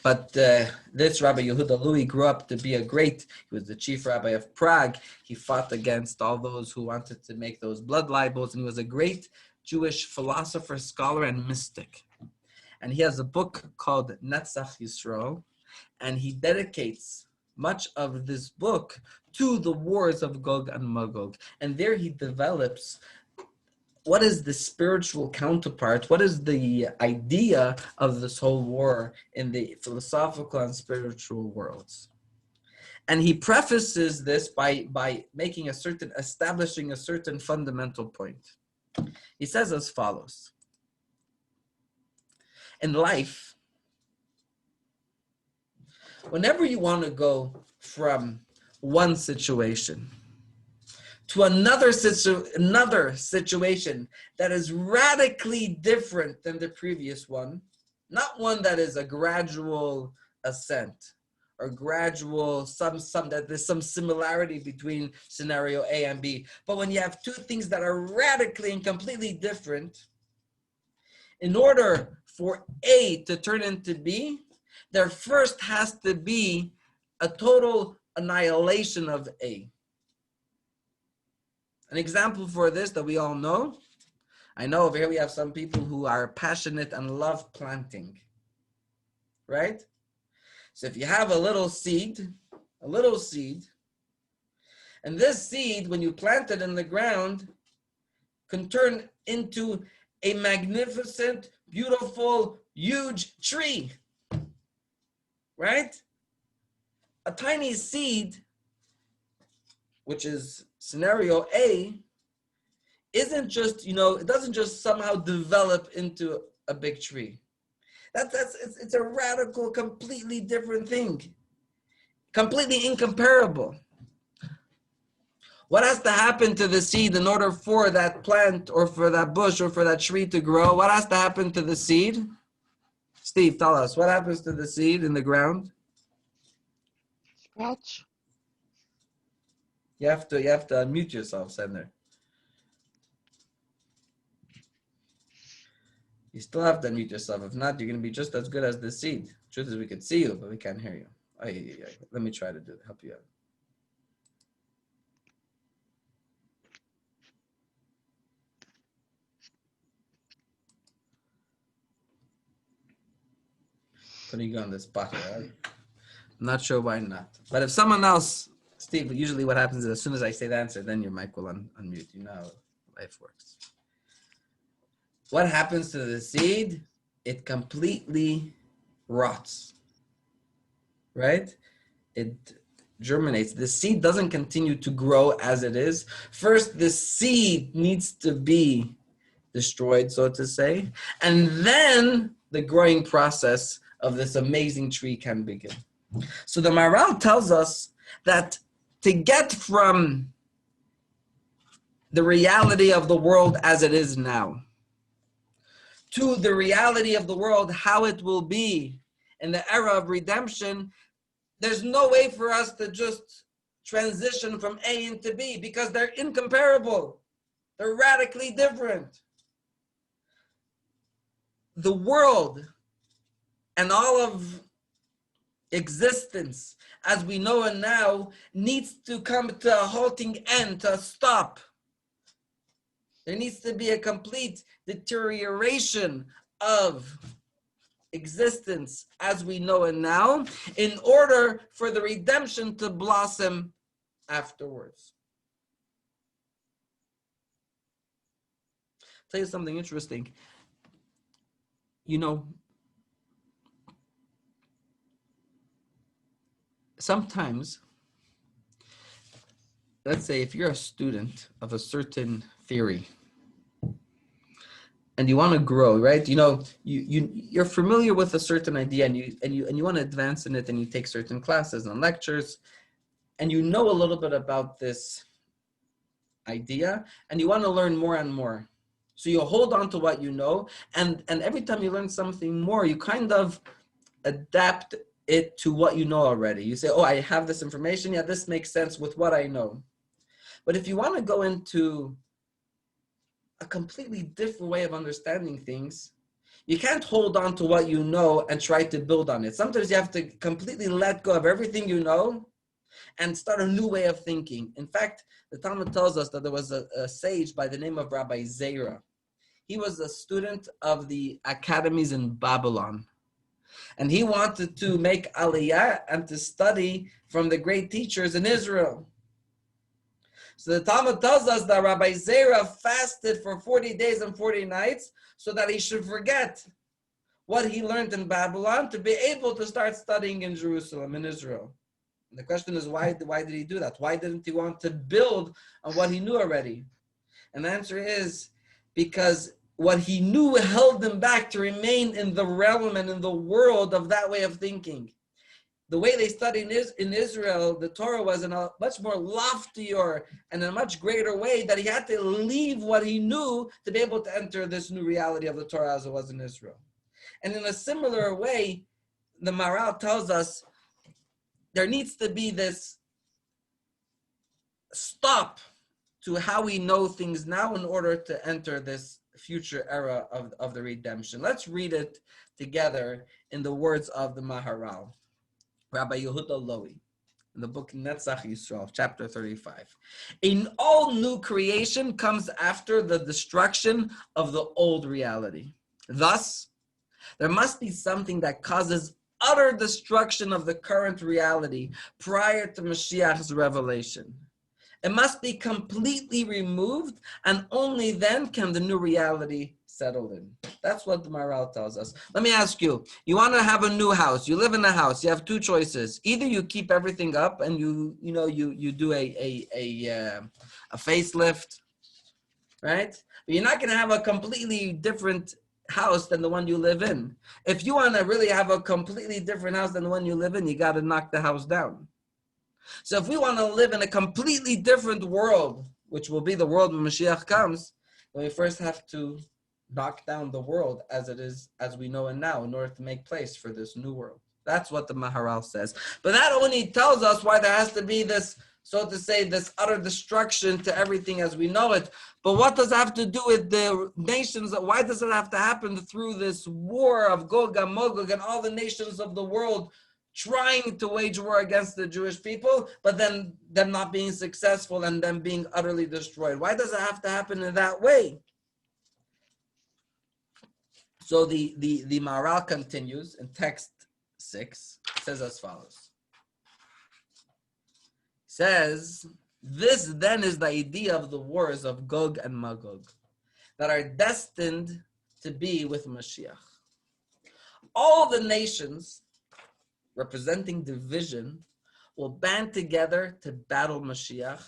But this Rabbi Yehuda Lowy grew up to be he was the chief rabbi of Prague. He fought against all those who wanted to make those blood libels, and he was a great Jewish philosopher, scholar, and mystic. And he has a book called Netzach Yisrael, and he dedicates much of this book to the wars of Gog and Magog. And there he develops what is the spiritual counterpart, what is the idea of this whole war in the philosophical and spiritual worlds. And he prefaces this by establishing a certain fundamental point. He says as follows: in life, whenever you want to go from one situation to another situation that is radically different than the previous one, not one that is a gradual ascent or gradual that there's some similarity between scenario A and B, but when you have two things that are radically and completely different, in order for A to turn into B, there first has to be a total annihilation of A. An example for this that we all know, I know over here we have some people who are passionate and love planting, right? So if you have a little seed, and this seed, when you plant it in the ground, can turn into a magnificent, beautiful, huge tree, right? A tiny seed, which is scenario A, isn't just, it doesn't just somehow develop into a big tree. It's a radical, completely different thing. Completely incomparable. What has to happen to the seed in order for that plant or for that bush or for that tree to grow? What has to happen to the seed? Steve, tell us, what happens to the seed in the ground? Sprouts. You have to unmute yourself, Sender. You still have to unmute yourself. If not, you're going to be just as good as the seed. Truth is, we could see you, but we can't hear you. Let me try to help you out. Putting you on the spot here. Right? I'm not sure why not. But if someone else, Steve, usually what happens is as soon as I say the answer, then your mic will unmute. You know how life works. What happens to the seed? It completely rots, right? It germinates. The seed doesn't continue to grow as it is. First, the seed needs to be destroyed, so to say, and then the growing process of this amazing tree can begin. So the Maharal tells us that to get from the reality of the world as it is now to the reality of the world, how it will be in the era of redemption, there's no way for us to just transition from A into B because they're incomparable. They're radically different. The world and all of existence as we know it now needs to come to a halting end, to a stop. There needs to be a complete deterioration of existence as we know it now in order for the redemption to blossom afterwards. I'll tell you something interesting. Sometimes, let's say if you're a student of a certain theory and you want to grow, right? You're familiar with a certain idea and you want to advance in it, and you take certain classes and lectures, and you know a little bit about this idea, and you want to learn more and more. So you hold on to what you know, and every time you learn something more, you kind of adapt it to what you know already. You say, oh, I have this information. Yeah, this makes sense with what I know. But if you want to go into a completely different way of understanding things, you can't hold on to what you know and try to build on it. Sometimes you have to completely let go of everything you know and start a new way of thinking. In fact, the Talmud tells us that there was a sage by the name of Rabbi Zera. He was a student of the academies in Babylon. And he wanted to make aliyah and to study from the great teachers in Israel. So the Talmud tells us that Rabbi Zera fasted for 40 days and 40 nights so that he should forget what he learned in Babylon to be able to start studying in Jerusalem, in Israel. And the question is, why did he do that? Why didn't he want to build on what he knew already? And the answer is because what he knew held him back to remain in the realm and in the world of that way of thinking. The way they studied in Israel, the Torah was in a much more loftier and in a much greater way that he had to leave what he knew to be able to enter this new reality of the Torah as it was in Israel. And in a similar way, the Maharal tells us there needs to be this stop to how we know things now in order to enter this future era of the redemption. Let's read it together in the words of the Maharal, Rabbi Yehuda Lowy, in the book Netzach Yisrael, chapter 35. An all new creation comes after the destruction of the old reality. Thus, there must be something that causes utter destruction of the current reality prior to Mashiach's revelation. It must be completely removed, and only then can the new reality settle in. That's what the Maharal tells us. Let me ask you, you want to have a new house, you live in a house, you have two choices. Either you keep everything up and you do a facelift, right? But you're not going to have a completely different house than the one you live in. If you want to really have a completely different house than the one you live in, you got to knock the house down. So if we want to live in a completely different world, which will be the world when Mashiach comes, then we first have to knock down the world as it is, as we know it now, in order to make place for this new world. That's what the Maharal says. But that only tells us why there has to be this, so to say, this utter destruction to everything as we know it. But what does it have to do with the nations? Why does it have to happen through this war of Gog and Magog and all the nations of the world trying to wage war against the Jewish people, but then them not being successful and them being utterly destroyed? Why does it have to happen in that way? So the Maharal continues in text 6, says as follows. Says, this then is the idea of the wars of Gog and Magog that are destined to be with Mashiach. All the nations representing division will band together to battle Mashiach,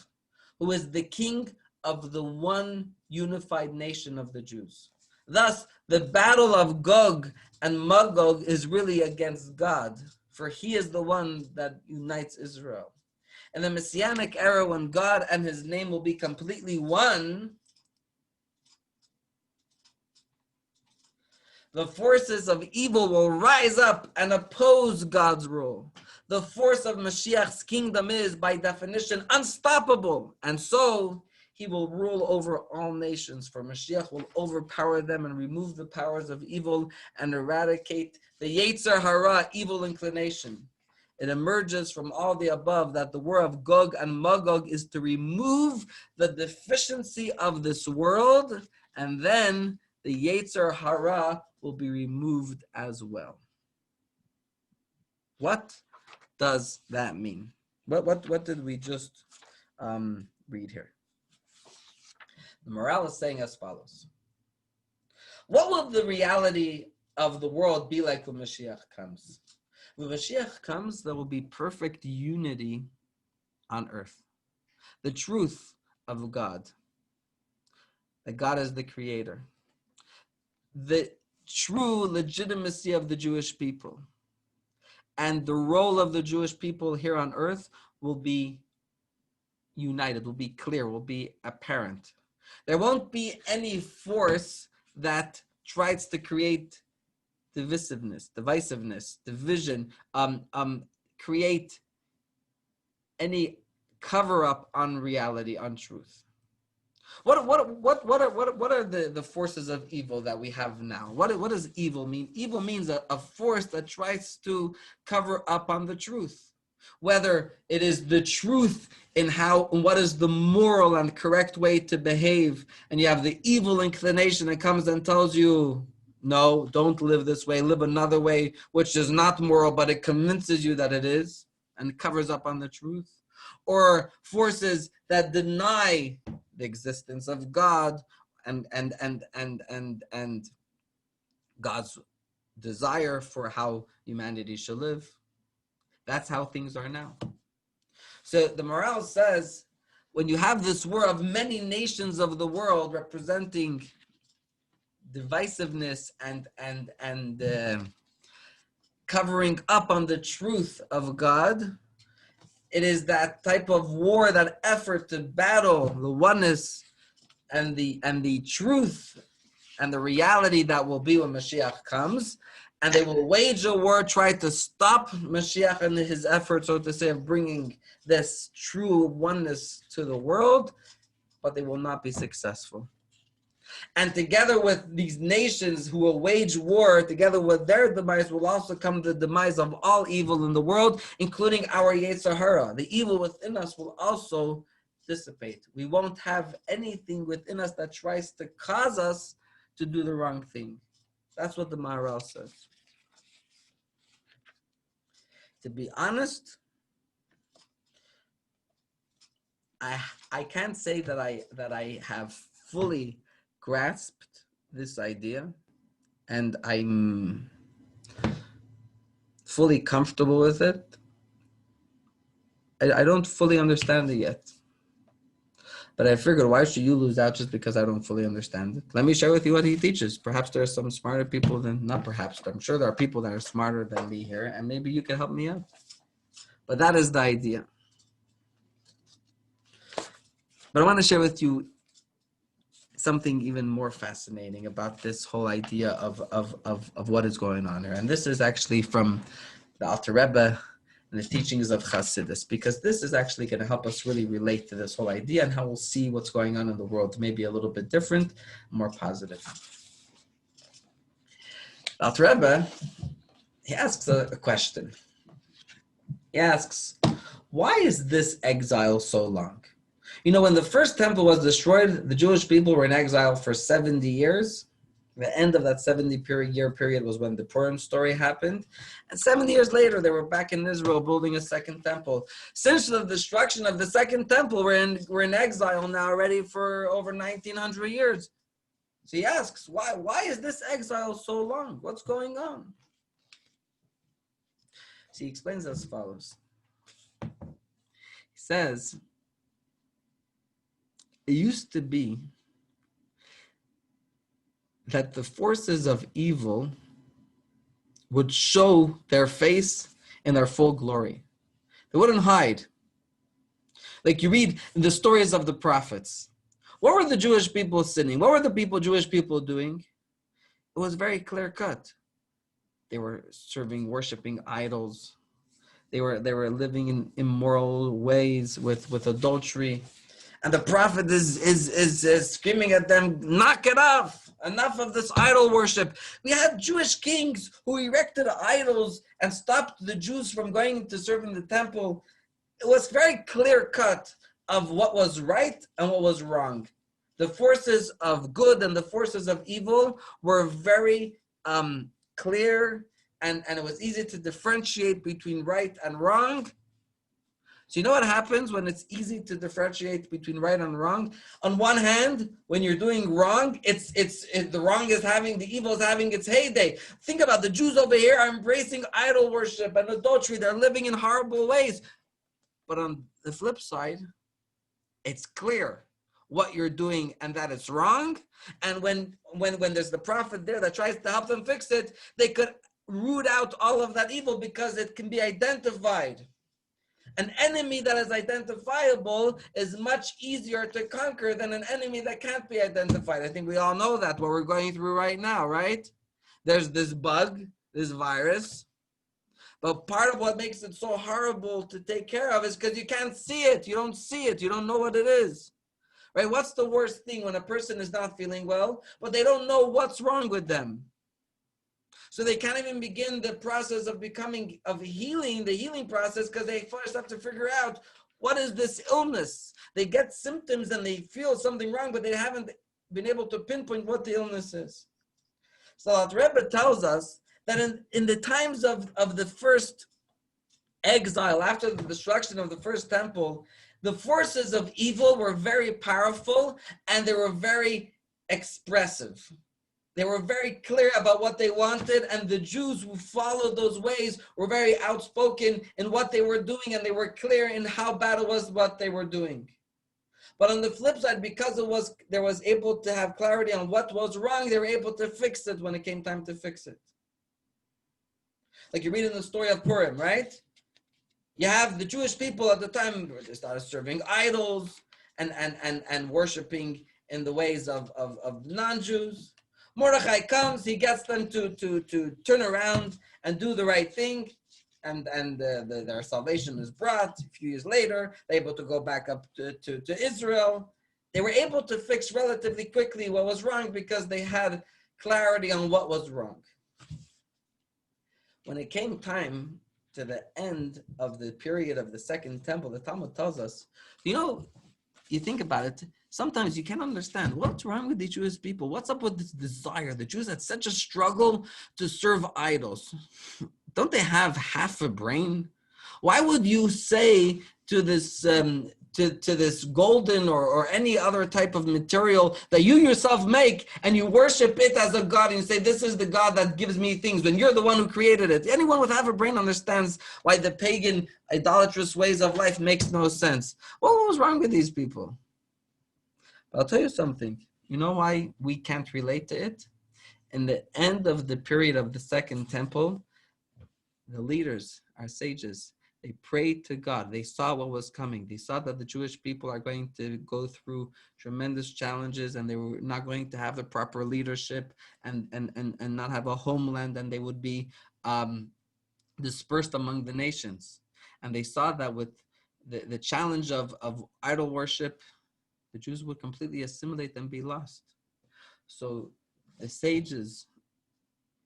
who is the king of the one unified nation of the Jews. Thus, the battle of Gog and Magog is really against God, for he is the one that unites Israel. In the Messianic era, when God and his name will be completely one, the forces of evil will rise up and oppose God's rule. The force of Mashiach's kingdom is, by definition, unstoppable, and so he will rule over all nations, for Mashiach will overpower them and remove the powers of evil and eradicate the Yetzer Hara, evil inclination. It emerges from all the above that the war of Gog and Magog is to remove the deficiency of this world, and then the Yetzer Hara will be removed as well. What does that mean? What did we just read here? The Maharal is saying as follows. What will the reality of the world be like when Mashiach comes? When Mashiach comes, there will be perfect unity on earth. The truth of God, that God is the creator. The true legitimacy of the Jewish people. And the role of the Jewish people here on earth will be united, will be clear, will be apparent. There won't be any force that tries to create divisiveness, division, create any cover up on reality, on truth. What are the forces of evil that we have now? What does evil mean? Evil means a force that tries to cover up on the truth. Whether it is the truth in what is the moral and correct way to behave, and you have the evil inclination that comes and tells you, no, don't live this way, live another way, which is not moral, but it convinces you that it is and covers up on the truth. Or forces that deny the existence of God and God's desire for how humanity should live. That's how things are now. So the morale says, when you have this war of many nations of the world representing divisiveness and covering up on the truth of God, it is that type of war, that effort to battle the oneness and the truth and the reality that will be when Mashiach comes. And they will wage a war, try to stop Mashiach and his effort, so to say, of bringing this true oneness to the world, but they will not be successful. And together with these nations who will wage war, together with their demise, will also come the demise of all evil in the world, including our Yetzer Hara. The evil within us will also dissipate. We won't have anything within us that tries to cause us to do the wrong thing. That's what the Maharal says. To be honest, I can't say that I have fully grasped this idea, and I'm fully comfortable with it. I don't fully understand it yet. But I figured, why should you lose out just because I don't fully understand it? Let me share with you what he teaches. Perhaps there are some smarter people than, not perhaps, but I'm sure there are people that are smarter than me here, and maybe you can help me out. But that is the idea. But I want to share with you something even more fascinating about this whole idea of what is going on here. And this is actually from the Alter Rebbe and the teachings of Chassidus, because this is actually going to help us really relate to this whole idea and how we'll see what's going on in the world, maybe a little bit different, more positive. The Alter Rebbe, he asks a question. He asks, why is this exile so long? You know, when the first temple was destroyed, the Jewish people were in exile for 70 years. The end of that 70-year period was when the Purim story happened. And 70 years later, they were back in Israel building a second temple. Since the destruction of the second temple, we're in exile now already for over 1900 years. So he asks, why is this exile so long? What's going on? So he explains as follows. He says, it used to be that the forces of evil would show their face in their full glory. They wouldn't hide. Like you read the stories of the prophets. What were the Jewish people sinning? What were the Jewish people doing? It was very clear cut. They were worshiping idols. They were living in immoral ways with adultery. And the prophet is screaming at them, knock it off. Enough of this idol worship. We had Jewish kings who erected idols and stopped the Jews from going to serve in the temple. It was very clear cut of what was right and what was wrong. The forces of good and the forces of evil were very clear, and it was easy to differentiate between right and wrong. So you know what happens when it's easy to differentiate between right and wrong? On one hand, when you're doing wrong, the wrong is having, the evil is having its heyday. Think about the Jews over here are embracing idol worship and adultery. They're living in horrible ways. But on the flip side, it's clear what you're doing and that it's wrong. And when there's the prophet there that tries to help them fix it, they could root out all of that evil because it can be identified. An enemy that is identifiable is much easier to conquer than an enemy that can't be identified. I think we all know that, what we're going through right now, right? There's this bug, this virus. But part of what makes it so horrible to take care of is because you can't see it. You don't see it. You don't know what it is. Right? What's the worst thing when a person is not feeling well, but they don't know what's wrong with them? So they can't even begin the process of healing, the healing process, because they first have to figure out what is this illness. They get symptoms and they feel something wrong, but they haven't been able to pinpoint what the illness is. So the Rebbe tells us that in the times of the first exile, after the destruction of the first temple, the forces of evil were very powerful and they were very expressive. They were very clear about what they wanted, and the Jews who followed those ways were very outspoken in what they were doing, and they were clear in how bad it was what they were doing. But on the flip side, because there was able to have clarity on what was wrong, they were able to fix it when it came time to fix it. Like you read in the story of Purim, right? You have the Jewish people at the time, they started serving idols and worshiping in the ways of non-Jews. Mordechai comes, he gets them to turn around and do the right thing, and their salvation is brought. A few years later, they're able to go back up to Israel. They were able to fix relatively quickly what was wrong because they had clarity on what was wrong. When it came time to the end of the period of the second temple, the Talmud tells us, you think about it, sometimes you can't understand what's wrong with the Jewish people. What's up with this desire? The Jews had such a struggle to serve idols. Don't they have half a brain? Why would you say to this to this golden or any other type of material that you yourself make and you worship it as a god and you say, this is the God that gives me things when you're the one who created it? Anyone with half a brain understands why the pagan idolatrous ways of life makes no sense. What was wrong with these people? I'll tell you something. You know why we can't relate to it? In the end of the period of the second temple, the leaders, our sages, they prayed to God. They saw what was coming. They saw that the Jewish people are going to go through tremendous challenges and they were not going to have the proper leadership and not have a homeland, and they would be dispersed among the nations. And they saw that with the challenge of idol worship, the Jews would completely assimilate and be lost. So the sages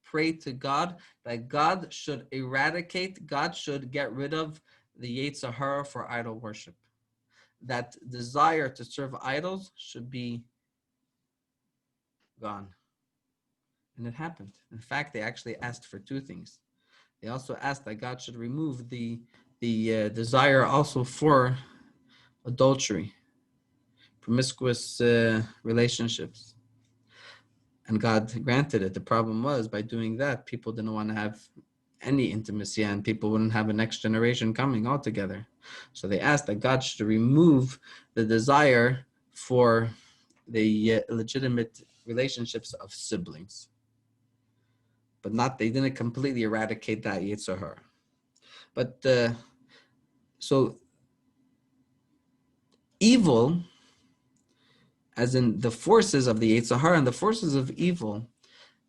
prayed to God that God should eradicate, God should get rid of the Yetzer Hara for idol worship. That desire to serve idols should be gone. And it happened. In fact, they actually asked for two things. They also asked that God should remove the desire also for adultery, promiscuous relationships. And God granted it. The problem was, by doing that, people didn't want to have any intimacy and people wouldn't have a next generation coming altogether. So they asked that God should remove the desire for the legitimate relationships of siblings. But they didn't completely eradicate that Yetzer Hara. But so evil, as in the forces of the Yetzer Hara and the forces of evil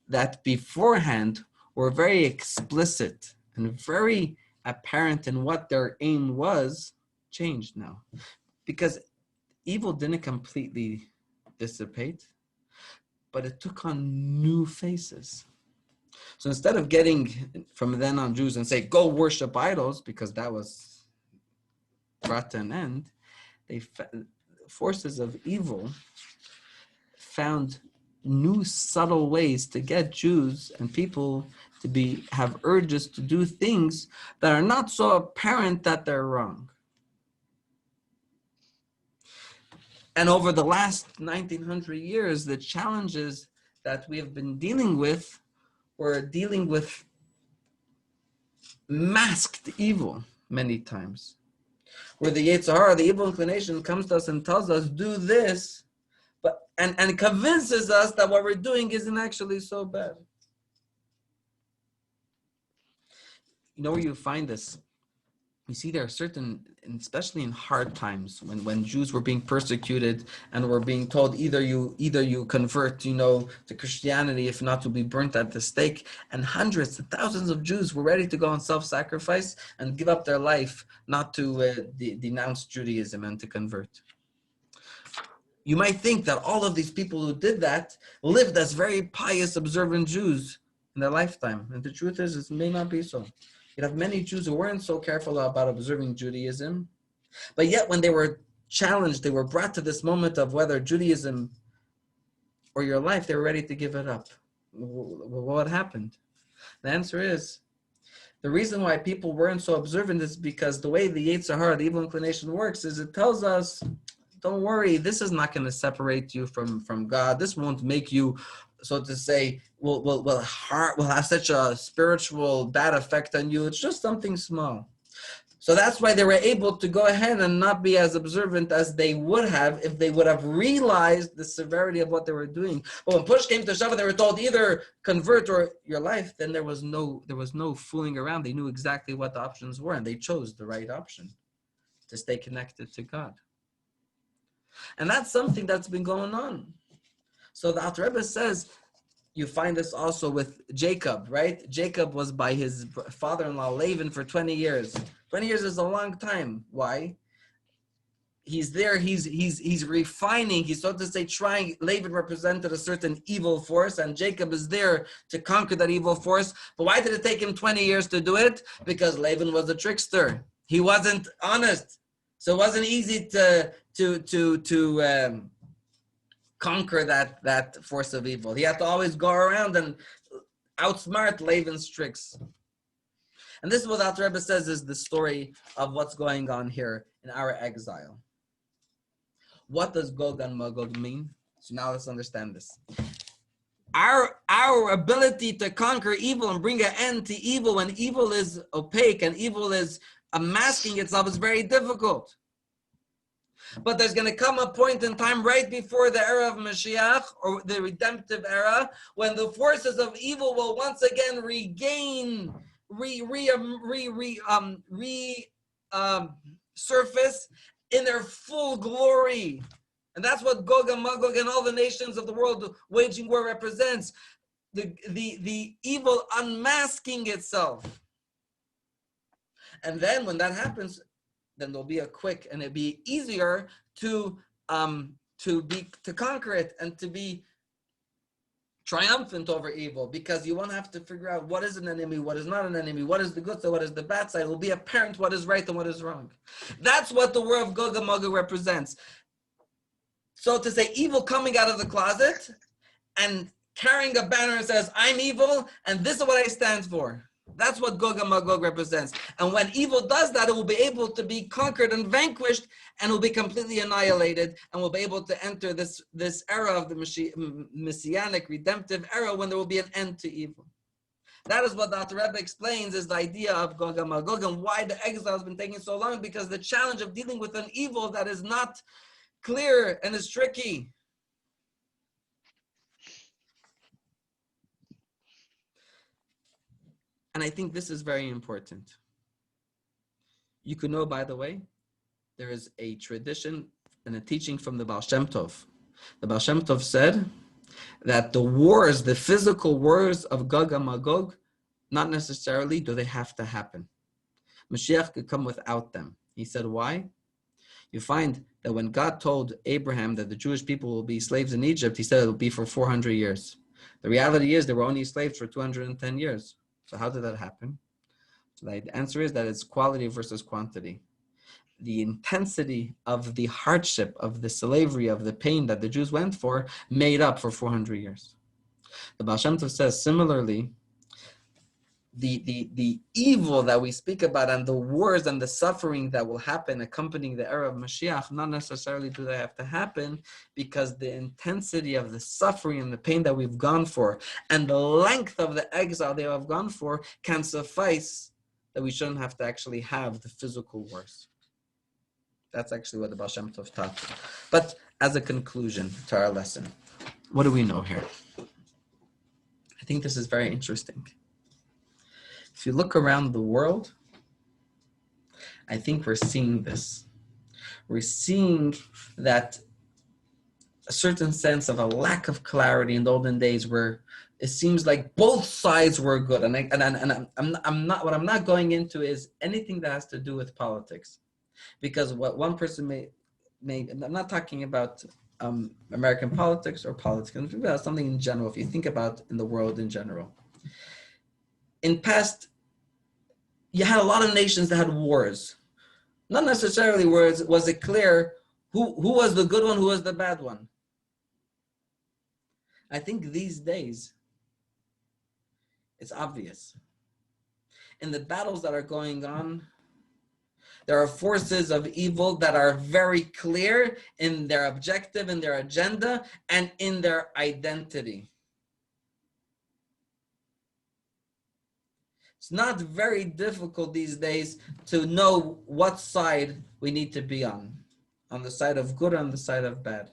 that beforehand were very explicit and very apparent in what their aim was, changed now. Because evil didn't completely dissipate, but it took on new faces. So instead of getting from then on Jews and say, go worship idols, because that was brought to an end, forces of evil found new subtle ways to get Jews and people to have urges to do things that are not so apparent that they're wrong. And over the last 1900 years, the challenges that we have been dealing with were dealing with masked evil many times. Where the Yetzer Hara, the evil inclination, comes to us and tells us, do this, and convinces us that what we're doing isn't actually so bad. You know where you find this? we see there are certain, especially in hard times, when Jews were being persecuted and were being told either you convert, to Christianity, if not, you'll be burnt at the stake. And hundreds and thousands of Jews were ready to go on self-sacrifice and give up their life, not to denounce Judaism and to convert. You might think that all of these people who did that lived as very pious, observant Jews in their lifetime. And the truth is, it may not be so. You'd have many Jews who weren't so careful about observing Judaism, but yet when they were challenged, they were brought to this moment of whether Judaism or your life, they were ready to give it up. What happened? The answer is, the reason why people weren't so observant is because the way the Yetzer Hara, the evil inclination, works is it tells us, don't worry, this is not going to separate you from God. This won't make you, so to say, will have such a spiritual bad effect on you. It's just something small. So that's why they were able to go ahead and not be as observant as they would have if they would have realized the severity of what they were doing. But when push came to shove, they were told either convert or your life. Then there was no fooling around. They knew exactly what the options were, and they chose the right option to stay connected to God. And that's something that's been going on. So the Alter Rebbe says, you find this also with Jacob, right? Jacob was by his father-in-law Laban for 20 years. 20 years is a long time. Why? He's there, he's refining, he's, so to say, trying. Laban represented a certain evil force, and Jacob is there to conquer that evil force. But why did it take him 20 years to do it? Because Laban was a trickster. He wasn't honest. So it wasn't easy to conquer that force of evil. He had to always go around and outsmart Laban's tricks. And this is what Alter Rebbe says is the story of what's going on here in our exile. What does Gog and Magog mean? So now let's understand this. Our ability to conquer evil and bring an end to evil when evil is opaque and evil is masking itself is very difficult. But there's going to come a point in time right before the era of Mashiach, or the redemptive era, when the forces of evil will once again regain, surface in their full glory. And that's what Gog and Magog and all the nations of the world waging war represents. The evil unmasking itself. And then when that happens, then there'll be a quick, and it'll be easier to conquer it and to be triumphant over evil, because you won't have to figure out what is an enemy, what is not an enemy, what is the good side, what is the bad side. It will be apparent what is right and what is wrong. That's what the war of Gog and Magog represents. So to say, evil coming out of the closet and carrying a banner and says, I'm evil and this is what I stand for. That's what Gog and Magog represents. And when evil does that, it will be able to be conquered and vanquished, and will be completely annihilated, and will be able to enter this era of the messianic redemptive era when there will be an end to evil. That is what the Alter Rebbe explains is the idea of Gog and Magog, and why the exile has been taking so long, because the challenge of dealing with an evil that is not clear and is tricky. And I think this is very important. You could know, by the way, there is a tradition and a teaching from the Baal Shem Tov. The Baal Shem Tov said that the wars, the physical wars of Gog and Magog, not necessarily do they have to happen. Mashiach could come without them. He said, why? You find that when God told Abraham that the Jewish people will be slaves in Egypt, he said it will be for 400 years. The reality is they were only slaves for 210 years. So how did that happen? So the answer is that it's quality versus quantity. The intensity of the hardship, of the slavery, of the pain that the Jews went for, made up for 400 years. The Baal Shem Tov says, similarly, the evil that we speak about and the wars and the suffering that will happen accompanying the era of Mashiach, not necessarily do they have to happen, because the intensity of the suffering and the pain that we've gone for and the length of the exile they have gone for can suffice that we shouldn't have to actually have the physical wars. That's actually what the Baal Shem Tov taught. But as a conclusion to our lesson, what do we know here? I think this is very interesting. If you look around the world I think we're seeing this. We're seeing that a certain sense of a lack of clarity in the olden days where it seems like both sides were good. I'm not, what I'm not going into is anything that has to do with politics. Because what one person may I'm not talking about American politics or politics, I'm talking about something in general, if you think about in the world in general. In past, you had a lot of nations that had wars. Not necessarily was it clear who was the good one, who was the bad one. I think these days, it's obvious. In the battles that are going on, there are forces of evil that are very clear in their objective, in their agenda, and in their identity. It's not very difficult these days to know what side we need to be on the side of good or on the side of bad.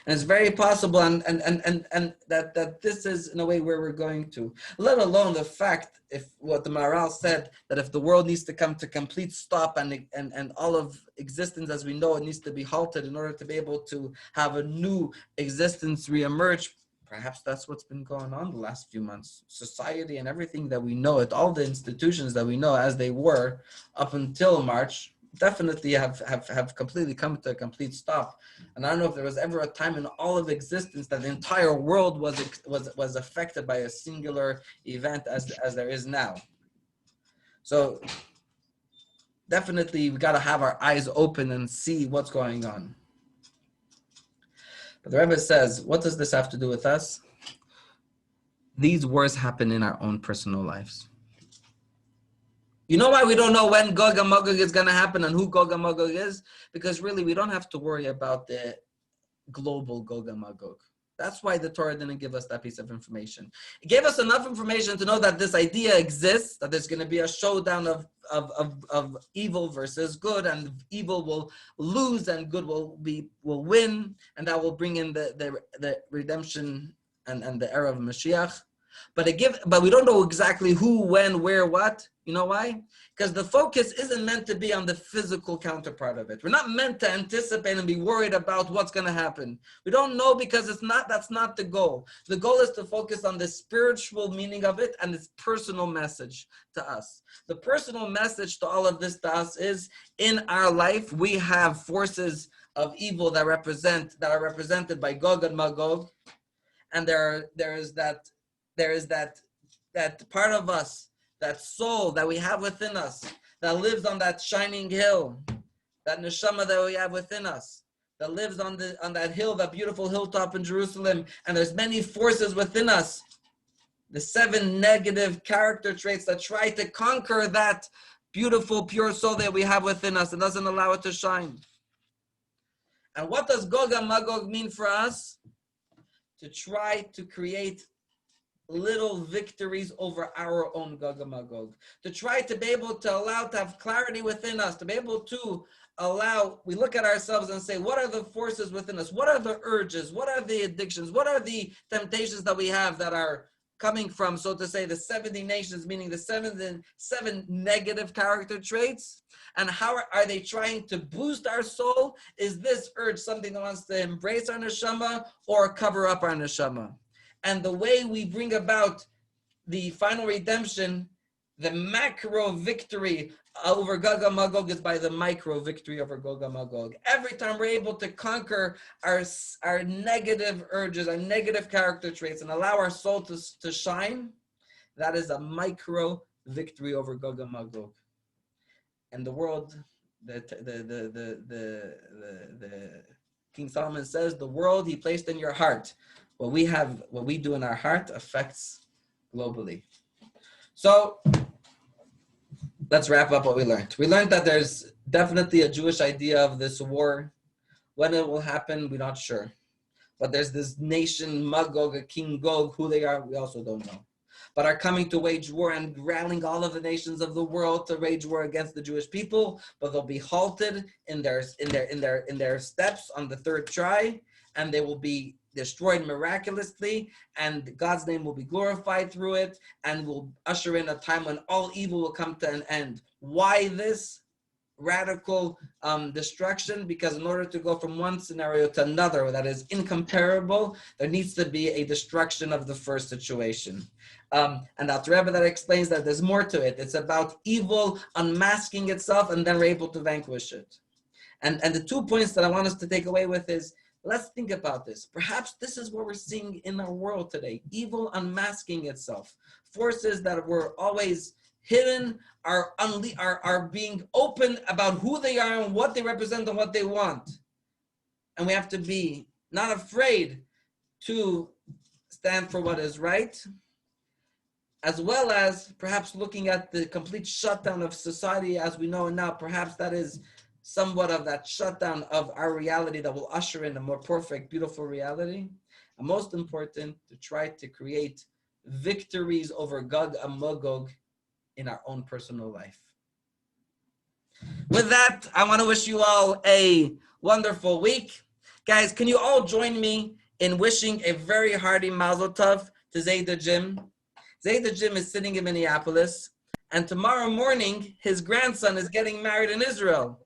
And it's very possible, and that this is in a way where we're going to, let alone the fact, if what the Maharal said, that if the world needs to come to complete stop and all of existence as we know it needs to be halted in order to be able to have a new existence reemerge, perhaps that's what's been going on the last few months. Society and everything that we know, it, all the institutions that we know as they were up until March, definitely have completely come to a complete stop. And I don't know if there was ever a time in all of existence that the entire world was affected by a singular event as there is now. So definitely we got to have our eyes open and see what's going on. But the Rebbe says, what does this have to do with us? These wars happen in our own personal lives. You know why we don't know when Gog and Magog is going to happen and who Gog and Magog is? Because really we don't have to worry about the global Gog and Magog. That's why the Torah didn't give us that piece of information. It gave us enough information to know that this idea exists, that there's going to be a showdown of evil versus good, and evil will lose and good will win, and that will bring in the redemption and the era of Mashiach. But we don't know exactly who, when, where, what. You know why? Because the focus isn't meant to be on the physical counterpart of it. We're not meant to anticipate and be worried about what's going to happen. We don't know because that's not the goal. The goal is to focus on the spiritual meaning of it and its personal message to us. The personal message to all of this to us is, in our life, we have forces of evil that are represented by Gog and Magog, and there is that part of us, that soul that we have within us, that lives on that shining hill, that neshama that we have within us, that lives on that hill, that beautiful hilltop in Jerusalem, and there's many forces within us, the 7 negative character traits that try to conquer that beautiful, pure soul that we have within us and doesn't allow it to shine. And what does Gog and Magog mean for us? To try to create little victories over our own Gog and Magog, to try to be able to allow to have clarity within us, to be able to allow, we look at ourselves and say, what are the forces within us? What are the urges? What are the addictions? What are the temptations that we have that are coming from, so to say, the 70 nations, meaning the seven negative character traits? And how are they trying to boost our soul? Is this urge something that wants to embrace our neshama or cover up our neshama? And the way we bring about the final redemption, the macro victory over Gog and Magog, is by the micro victory over Gog and Magog. Every time we're able to conquer our negative urges, our negative character traits, and allow our soul to shine, that is a micro victory over Gog and Magog. And the world, the King Solomon says, the world he placed in your heart. What we do in our heart affects globally. So let's wrap up what we learned. We learned that there's definitely a Jewish idea of this war. When it will happen, we're not sure. But there's this nation, Magog, a King Gog, who they are, we also don't know. But are coming to wage war and rallying all of the nations of the world to wage war against the Jewish people, but they'll be halted in their steps on the third try, and they will be destroyed miraculously, and God's name will be glorified through it, and will usher in a time when all evil will come to an end. Why this? radical destruction, because in order to go from one scenario to another that is incomparable, there needs to be a destruction of the first situation. And that's Rebbe that explains that there's more to it. It's about evil unmasking itself, and then we're able to vanquish it. And the 2 points that I want us to take away with is, let's think about this. Perhaps this is what we're seeing in our world today. Evil unmasking itself. Forces that were always hidden are being open about who they are and what they represent and what they want. And we have to be not afraid to stand for what is right, as well as perhaps looking at the complete shutdown of society as we know it now. Perhaps that is somewhat of that shutdown of our reality that will usher in a more perfect, beautiful reality. And most important, to try to create victories over Gog and Magog in our own personal life. With that, I want to wish you all a wonderful week. Guys, can you all join me in wishing a very hearty mazel tov to Zayda Jim? Zayda Jim is sitting in Minneapolis, and tomorrow morning, his grandson is getting married in Israel.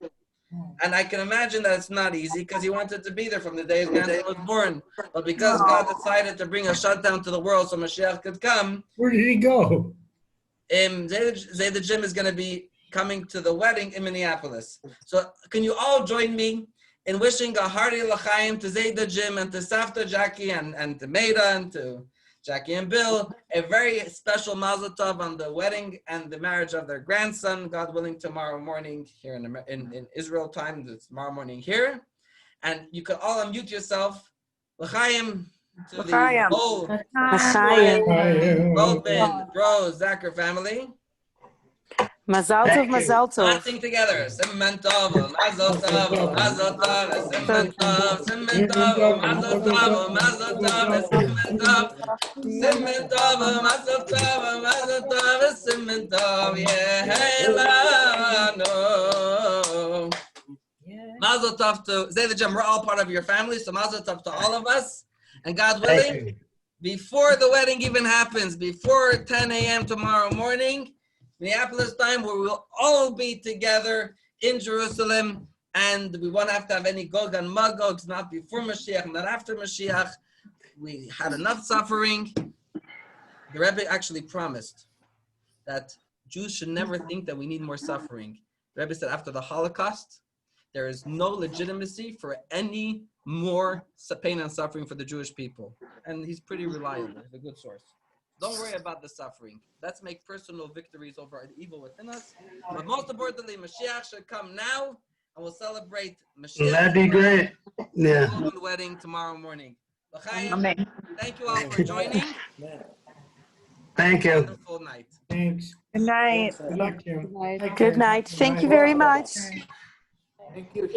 And I can imagine that it's not easy, because he wanted to be there from the day his grandson was born. But because God decided to bring a shutdown to the world so Mashiach could come, Where did he go? Zayda Jim is going to be coming to the wedding in Minneapolis. So can you all join me in wishing a hearty l'chaim to Zayda Jim and to Savta Jackie and to Maida and to Jackie and Bill, a very special mazel tov on the wedding and the marriage of their grandson, God willing, tomorrow morning here in Israel time, tomorrow morning here. And you can all unmute yourself. L'chaim to the whole Goldman, Bros, Zachar family. Mazal tov, mazal tov. Let's sing together. Simmen tov, mazel tov, mazel tov, simmen tov, simmen tov, mazel tov, mazel tov, simmen tov, simmen tov, mazel tov, mazel tov, simmen tov, yehelano. Mazel tov to Zayda Jim. We're all part of your family, so mazel tov to all of us. And God willing, before the wedding even happens, before 10 a.m. tomorrow morning, Minneapolis time, where we'll all be together in Jerusalem, and we won't have to have any Gog and Magogs, not before Mashiach, not after Mashiach. We had enough suffering. The Rebbe actually promised that Jews should never think that we need more suffering. The Rebbe said after the Holocaust, there is no legitimacy for any more pain and suffering for the Jewish people. And he's pretty reliable. He's a good source. Don't worry about the suffering. Let's make personal victories over the evil within us. But most importantly, Mashiach should come now, and we'll celebrate Mashiach. That'd be great. Yeah. The wedding tomorrow morning. Amen. Thank you all for joining. Thank you. Wonderful night. Thanks. Good night. Good luck, Jim. Good night. Thank you very much. Thank you.